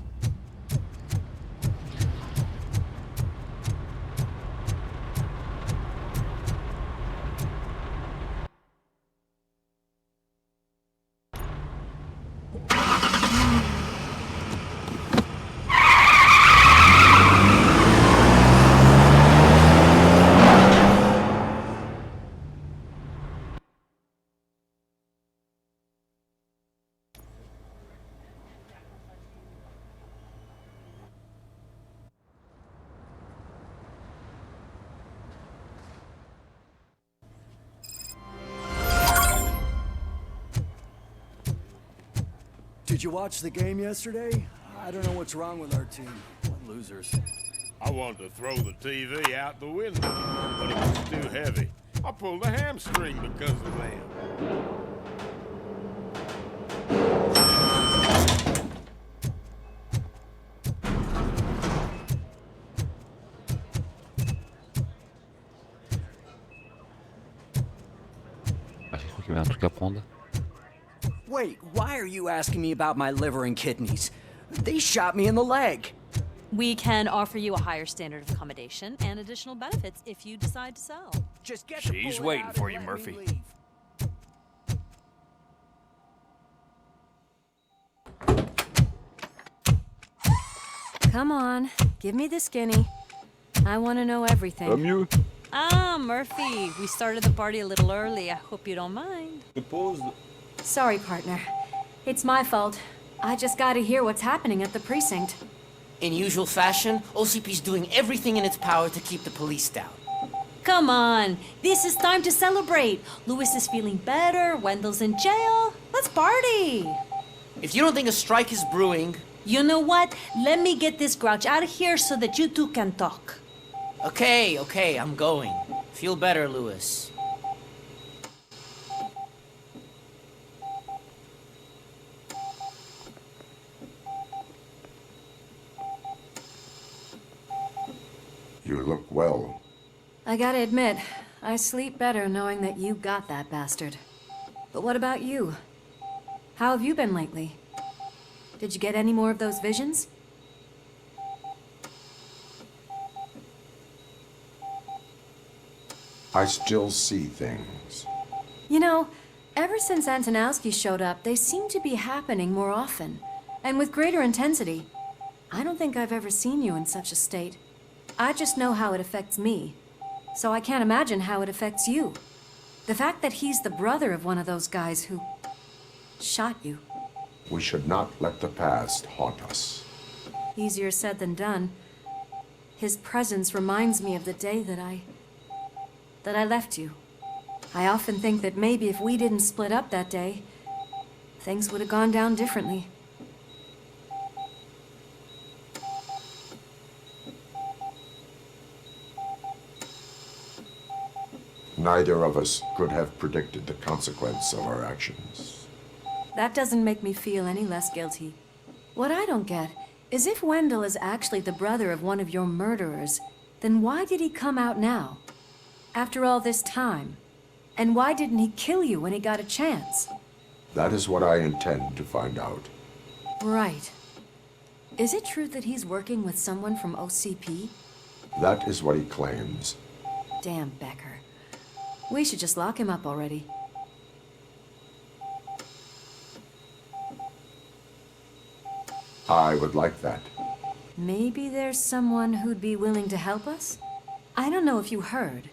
Did you watch the game yesterday? I don't know what's wrong with our team. What losers. I wanted to throw the TV out the window, but it was too heavy. I pulled a hamstring because of them. qu'il y avait un truc à prendre. Wait, why are you asking me about my liver and kidneys? They shot me in the leg. We can offer you a higher standard of accommodation and additional benefits if you decide to sell. Just get She's waiting for you, Murphy. Come on, give me the skinny. I want to know everything. Mieux. Ah, Murphy, we started the party a little early. I hope you don't mind. Sorry, partner. It's my fault. I just gotta hear what's happening at the precinct. In usual fashion, OCP's doing everything in its power to keep the police down. Come on, this is time to celebrate. Louis is feeling better, Wendell's in jail. Let's party. If you don't think a strike is brewing... You know what? Let me get this grouch out of here so that you two can talk. Okay, I'm going. Feel better, Louis. You look well. I gotta admit, I sleep better knowing that you got that bastard. But what about you? How have you been lately? Did you get any more of those visions? I still see things. You know, ever since Antonowski showed up, they seem to be happening more often, and with greater intensity. I don't think I've ever seen you in such a state. I just know how it affects me, so I can't imagine how it affects you. The fact that he's the brother of one of those guys who shot you. We should not let the past haunt us. Easier said than done. His presence reminds me of the day that I left you. I often think that maybe if we didn't split up that day, things would have gone down differently. Neither of us could have predicted the consequence of our actions. That doesn't make me feel any less guilty. What I don't get is if Wendell is actually the brother of one of your murderers, then why did he come out now? After all this time? And why didn't he kill you when he got a chance? That is what I intend to find out. Right. Is it true that he's working with someone from OCP? That is what he claims. Damn Becker. We should just lock him up already. I would like that. Maybe there's someone who'd be willing to help us? I don't know if you heard,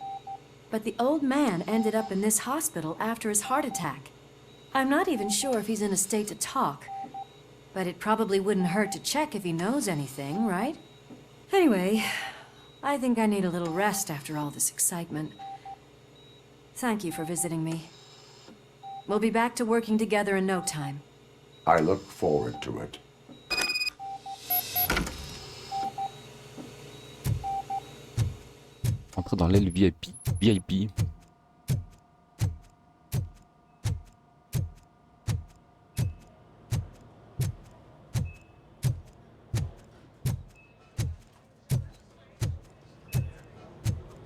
but the old man ended up in this hospital after his heart attack. I'm not even sure if he's in a state to talk, but it probably wouldn't hurt to check if he knows anything, right? Anyway, I think I need a little rest after all this excitement. Thank you for visiting me. We'll be back to working together in no time. I look forward to it. Entrer dans l'aile VIP. VIP.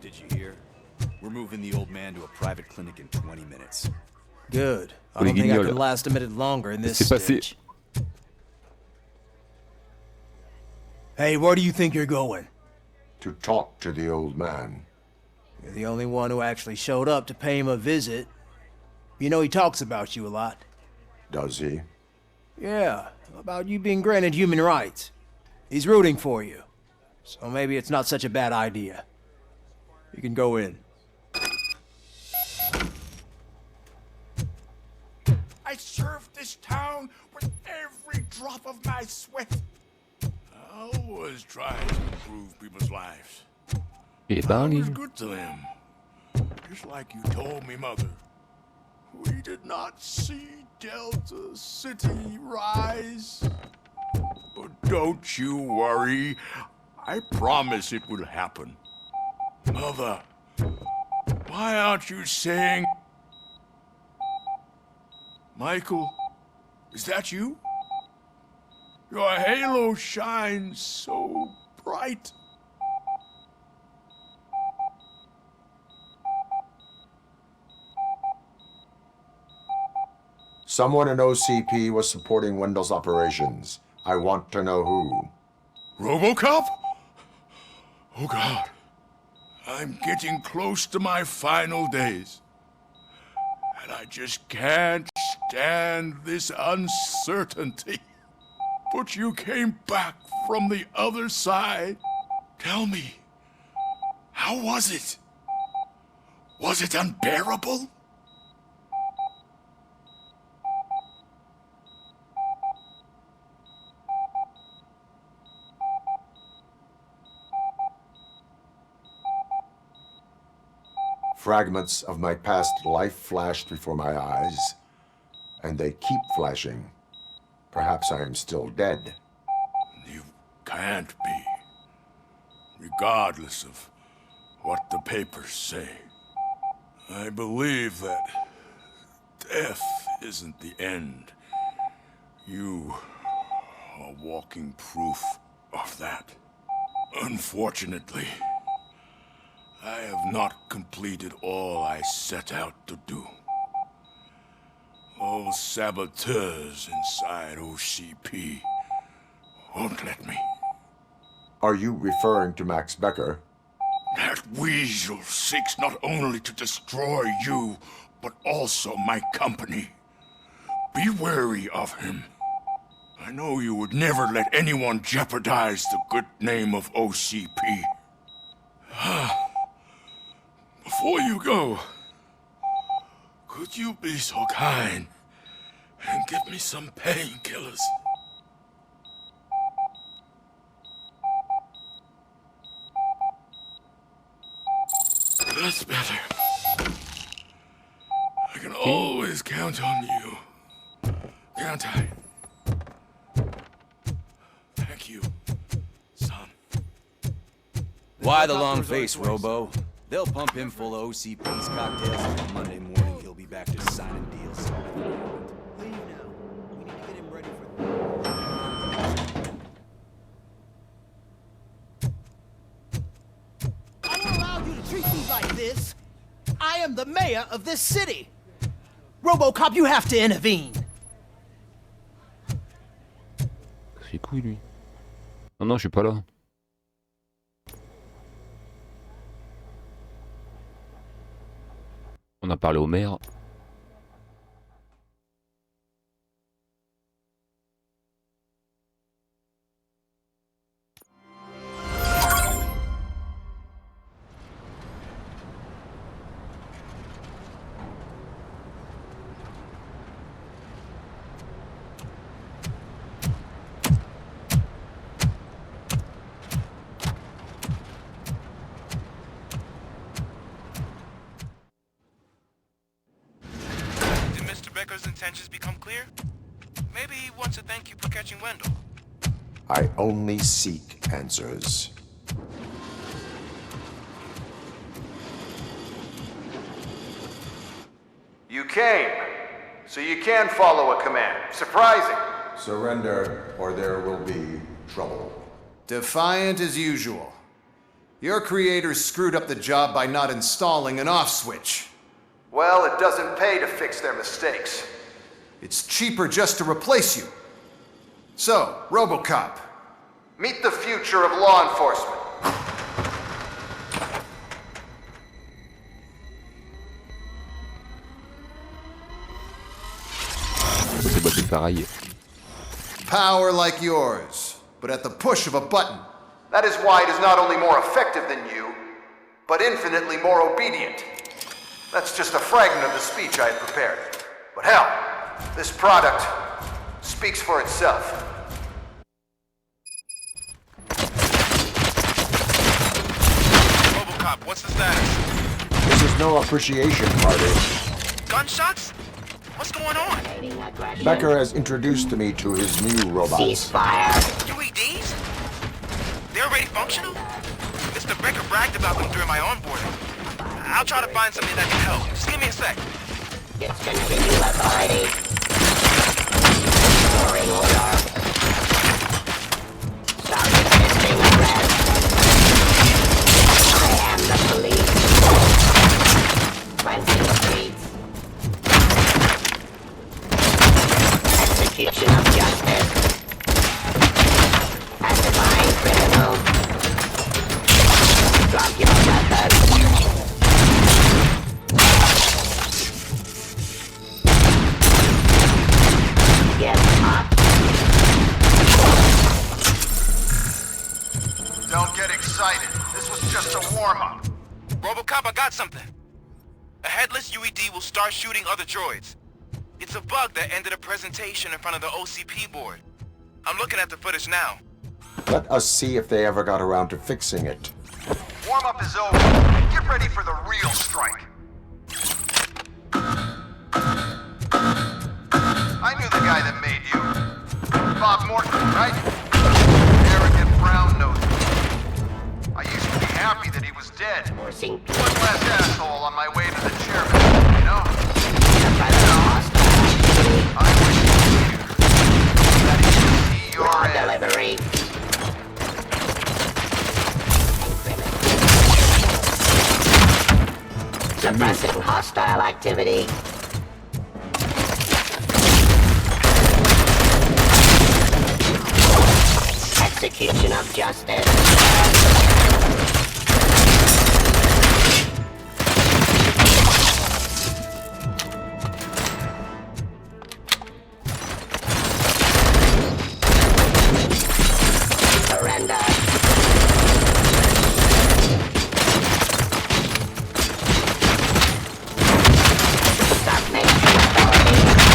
Did you hear? We're moving the old man to a private clinic in 20 minutes. Good. I don't think I can last a minute longer in this stitch. Hey, where do you think you're going? To talk to the old man. You're the only one who actually showed up to pay him a visit. You know he talks about you a lot. Does he? Yeah, about you being granted human rights. He's rooting for you. So maybe it's not such a bad idea. You can go in. I served this town with every drop of my sweat. I always tried to improve people's lives. Et I Barney. was good to them. Just like you told me, Mother. We did not see Delta City rise. But don't you worry. I promise it will happen. Mother, why aren't you saying... Michael, is that you? Your halo shines so bright. Someone in OCP was supporting Wendell's operations. I want to know who. RoboCop? Oh God. I'm getting close to my final days. And I just can't stand this uncertainty. But you came back from the other side. Tell me, how was it? Was it unbearable? Fragments of my past life flashed before my eyes, and they keep flashing. Perhaps I am still dead. You can't be, regardless of what the papers say. I believe that death isn't the end. You are walking proof of that. Unfortunately, I have not completed all I set out to do. Those saboteurs inside OCP won't let me. Are you referring to Max Becker? That weasel seeks not only to destroy you, but also my company. Be wary of him. I know you would never let anyone jeopardize the good name of OCP. Before you go, could you be so kind and give me some painkillers? That's better. I can always count on you. Can't I? Thank you, son. Why the long face, Robo? They'll pump him full of OCP's cocktails, and Monday morning he'll be back to signing deals. Leave now. We need to get him ready for... I don't allow you to treat me like this. I am the mayor of this city. RoboCop, you have to intervene. C'est couille lui. Non, non, je suis pas là. On a parlé au maire. Becker's intentions become clear? Maybe he wants to thank you for catching Wendell. I only seek answers. You came, so you can follow a command. Surprising. Surrender, or there will be trouble. Defiant as usual. Your creators screwed up the job by not installing an off switch. Well, it doesn't pay to fix their mistakes. It's cheaper just to replace you. So, RoboCop, meet the future of law enforcement. C'est pareil. Power like yours, but at the push of a button. That is why it is not only more effective than you, but infinitely more obedient. That's just a fragment of the speech I had prepared. But hell, this product speaks for itself. RoboCop, what's the status? This is no appreciation party. Gunshots? What's going on? Becker has introduced me to his new robots. UEDs? They're already functional? Mr. Becker bragged about them during my onboarding. I'll try to find something that can help. Just give me a sec. It's gonna be new authority. Restoring order. Stop resisting arrest. I am the police. Cleansing the streets. RoboCop, I got something. A headless UED will start shooting other droids. It's a bug that ended a presentation in front of the OCP board. I'm looking at the footage now. Let us see if they ever got around to fixing it. Warm-up is over. Get ready for the real strike. I knew the guy that made you. Bob Morton, right? Arrogant brown-nosed. I used to be happy that he was dead. One less asshole on my way to the chairman, you know? I wish you knew that he could see your end. Delivery. Suppressing hostile activity. Execution of justice. Surrender. Submit to authority.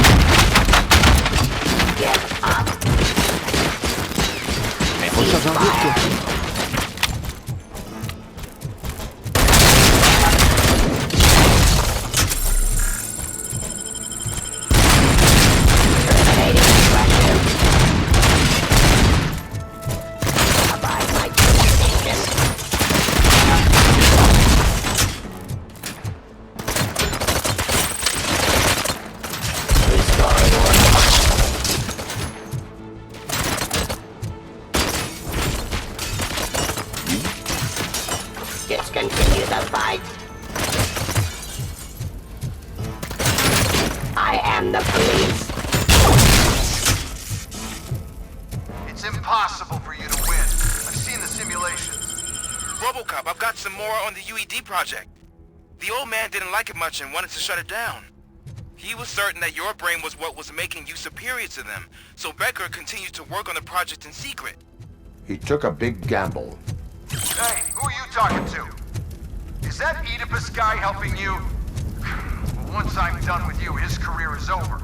Give up. Ceasefire. Terminating aggression. Abide by jurisdiction. Restoring order. Discontinue the fight. I am the police. It's impossible for you to win. I've seen the simulations. RoboCop, I've got some more on the UED project. The old man didn't like it much and wanted to shut it down. He was certain that your brain was what was making you superior to them, so Becker continued to work on the project in secret. He took a big gamble. Hey, who are you talking to? Is that Oedipus guy helping you? Well, once I'm done with you, his career is over.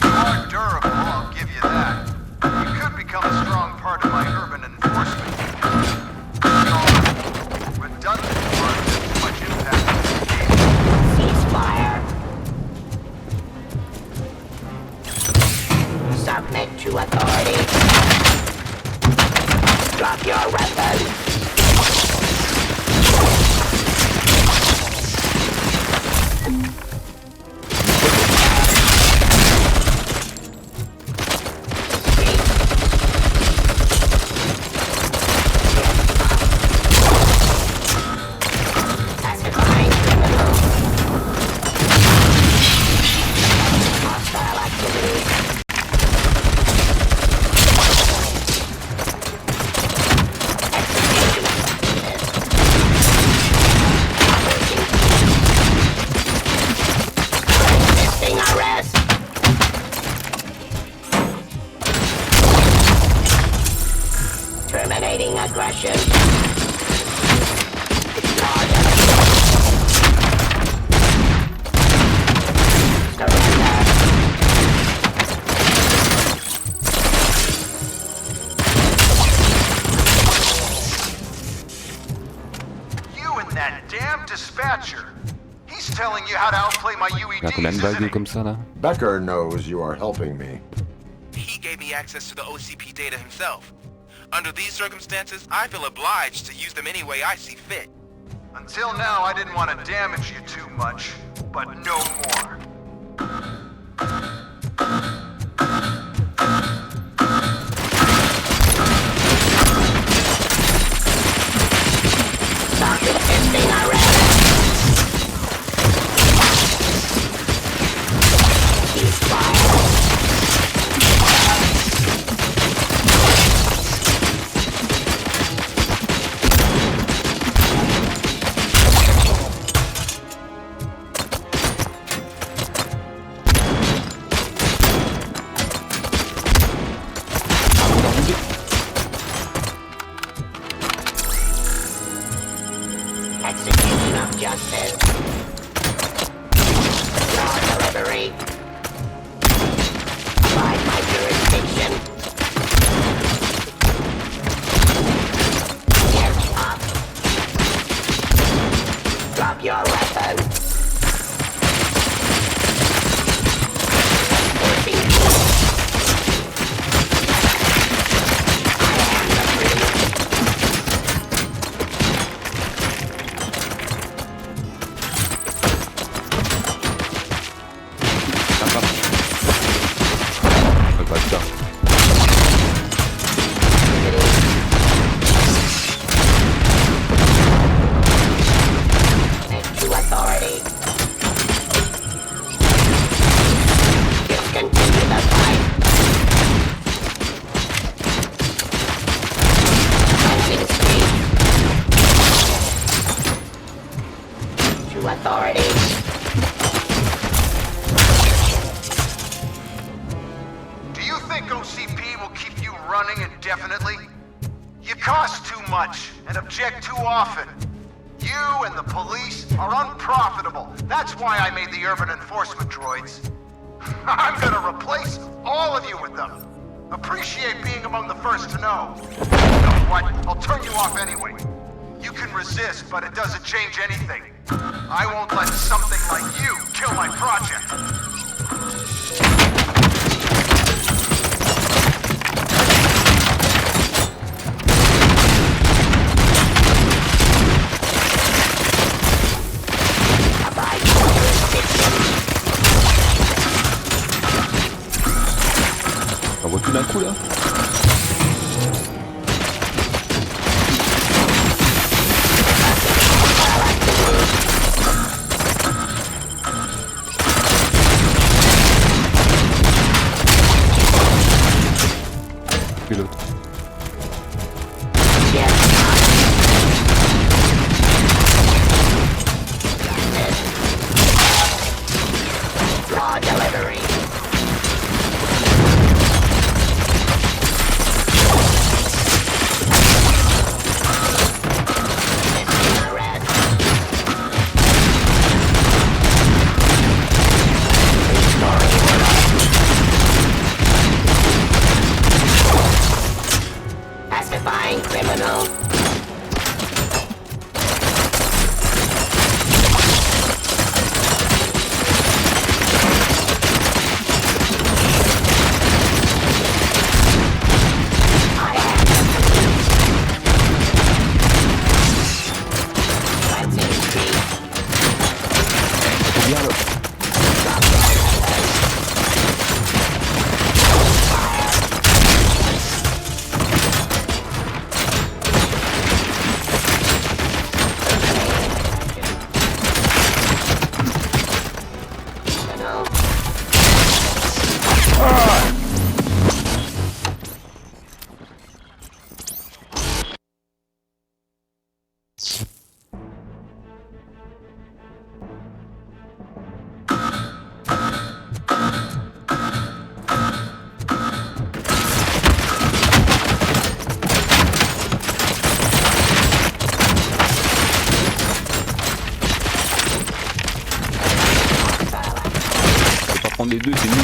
You are durable, I'll give you that. You could become a strong part of my urban enforcement. No, redundant words have too much impact on the game. Ceasefire. Submit to authority. Drop your weapon. Pacifying criminal. Hostile activity. Resisting arrest. Terminating aggression. Surrender. You and that damn dispatcher. He's telling you how to outplay my Là, combien de UEDs, balles isn't he? comme ça là? Becker knows you are helping me. He gave me access to the OCP data himself. Under these circumstances, I feel obliged to use them any way I see fit. Until now, I didn't want to damage you too much, but no more. Stop resisting arrest. Ceasefire. of justice. Law delivery. Abide my jurisdiction. Get up. Drop your weapon. That's why I made the urban enforcement droids. I'm gonna replace all of you with them. Appreciate being among the first to know. You know what? I'll turn you off anyway. You can resist, but it doesn't change anything. I won't let something like you kill my project. On voit tout d'un coup là. Et l'autre. Law delivery. Pacifying criminal. Prendre les deux, c'est nul.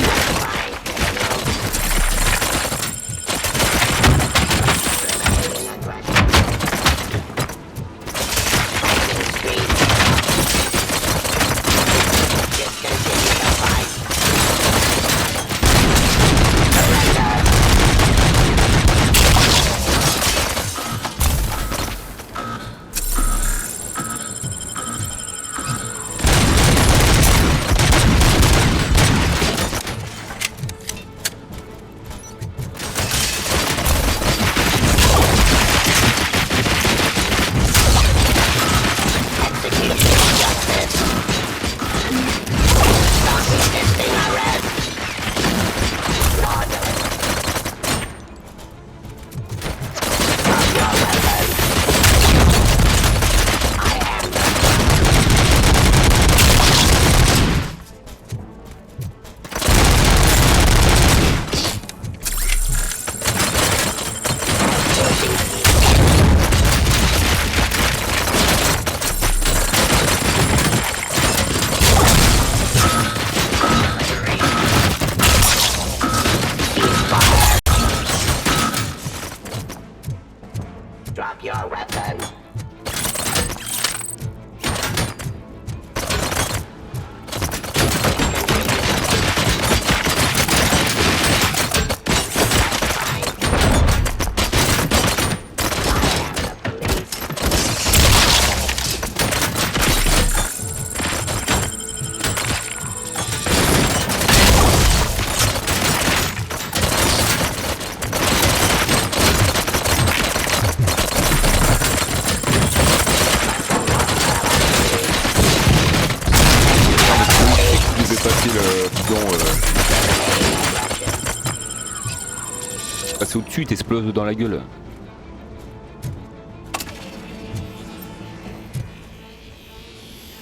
passer au-dessus, il t'explose dans la gueule.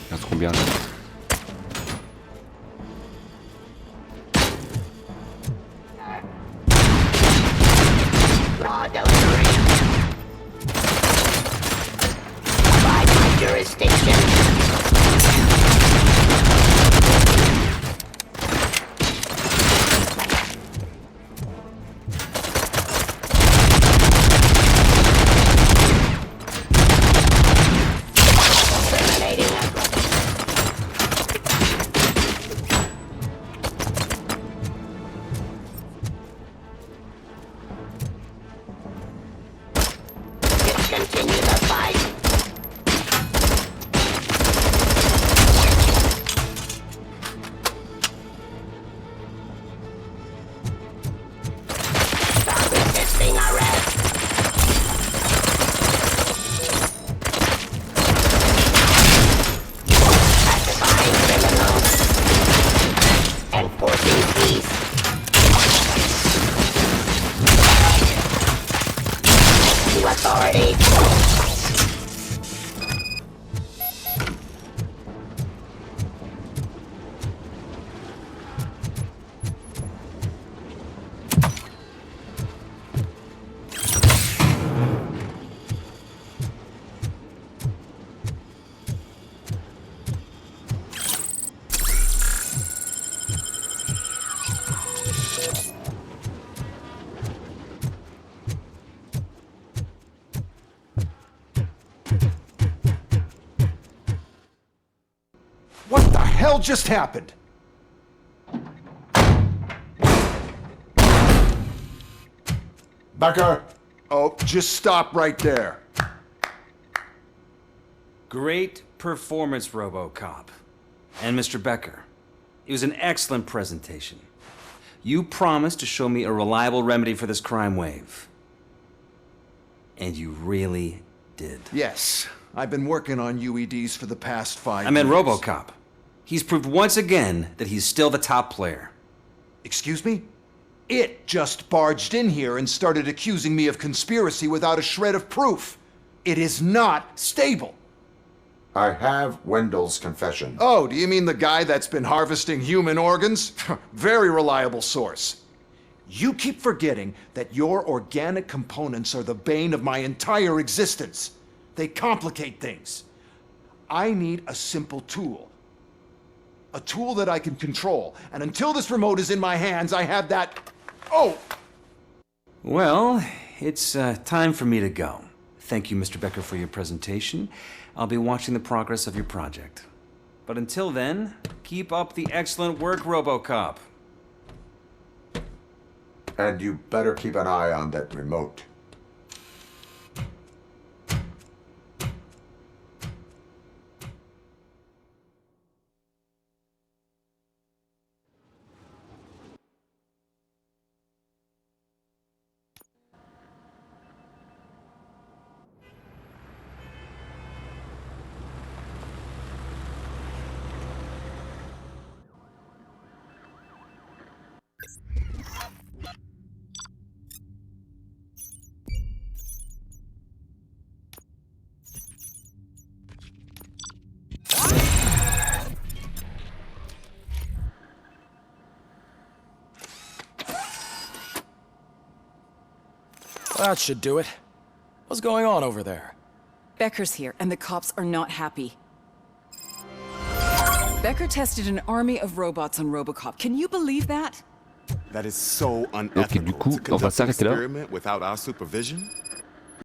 Il reste combien là? Raw delivery. By my jurisdiction. Continue the fight. Stop resisting arrest. Pacifying criminals. Enforcing peace. To authority. What the hell just happened? Becker! Oh, just stop right there. Great performance, RoboCop. And Mr. Becker, it was an excellent presentation. You promised to show me a reliable remedy for this crime wave. And you really did. Yes, I've been working on UEDs for the past 5 years. I meant RoboCop. He's proved once again that he's still the top player. Excuse me? It just barged in here and started accusing me of conspiracy without a shred of proof. It is not stable. I have Wendell's confession. Oh, do you mean the guy that's been harvesting human organs? Very reliable source. You keep forgetting that your organic components are the bane of my entire existence. They complicate things. I need a simple tool. A tool that I can control. And until this remote is in my hands, I have that... Oh! Well, it's time for me to go. Thank you, Mr. Becker, for your presentation. I'll be watching the progress of your project. But until then, keep up the excellent work, RoboCop. And you better keep an eye on that remote. That should do it. What's going on over there? Becker's here, and the cops are not happy. Becker tested an army of robots on RoboCop. Can you believe that? That is so unethical du coup, to on va conduct an s'arrêter là. experiment without our supervision.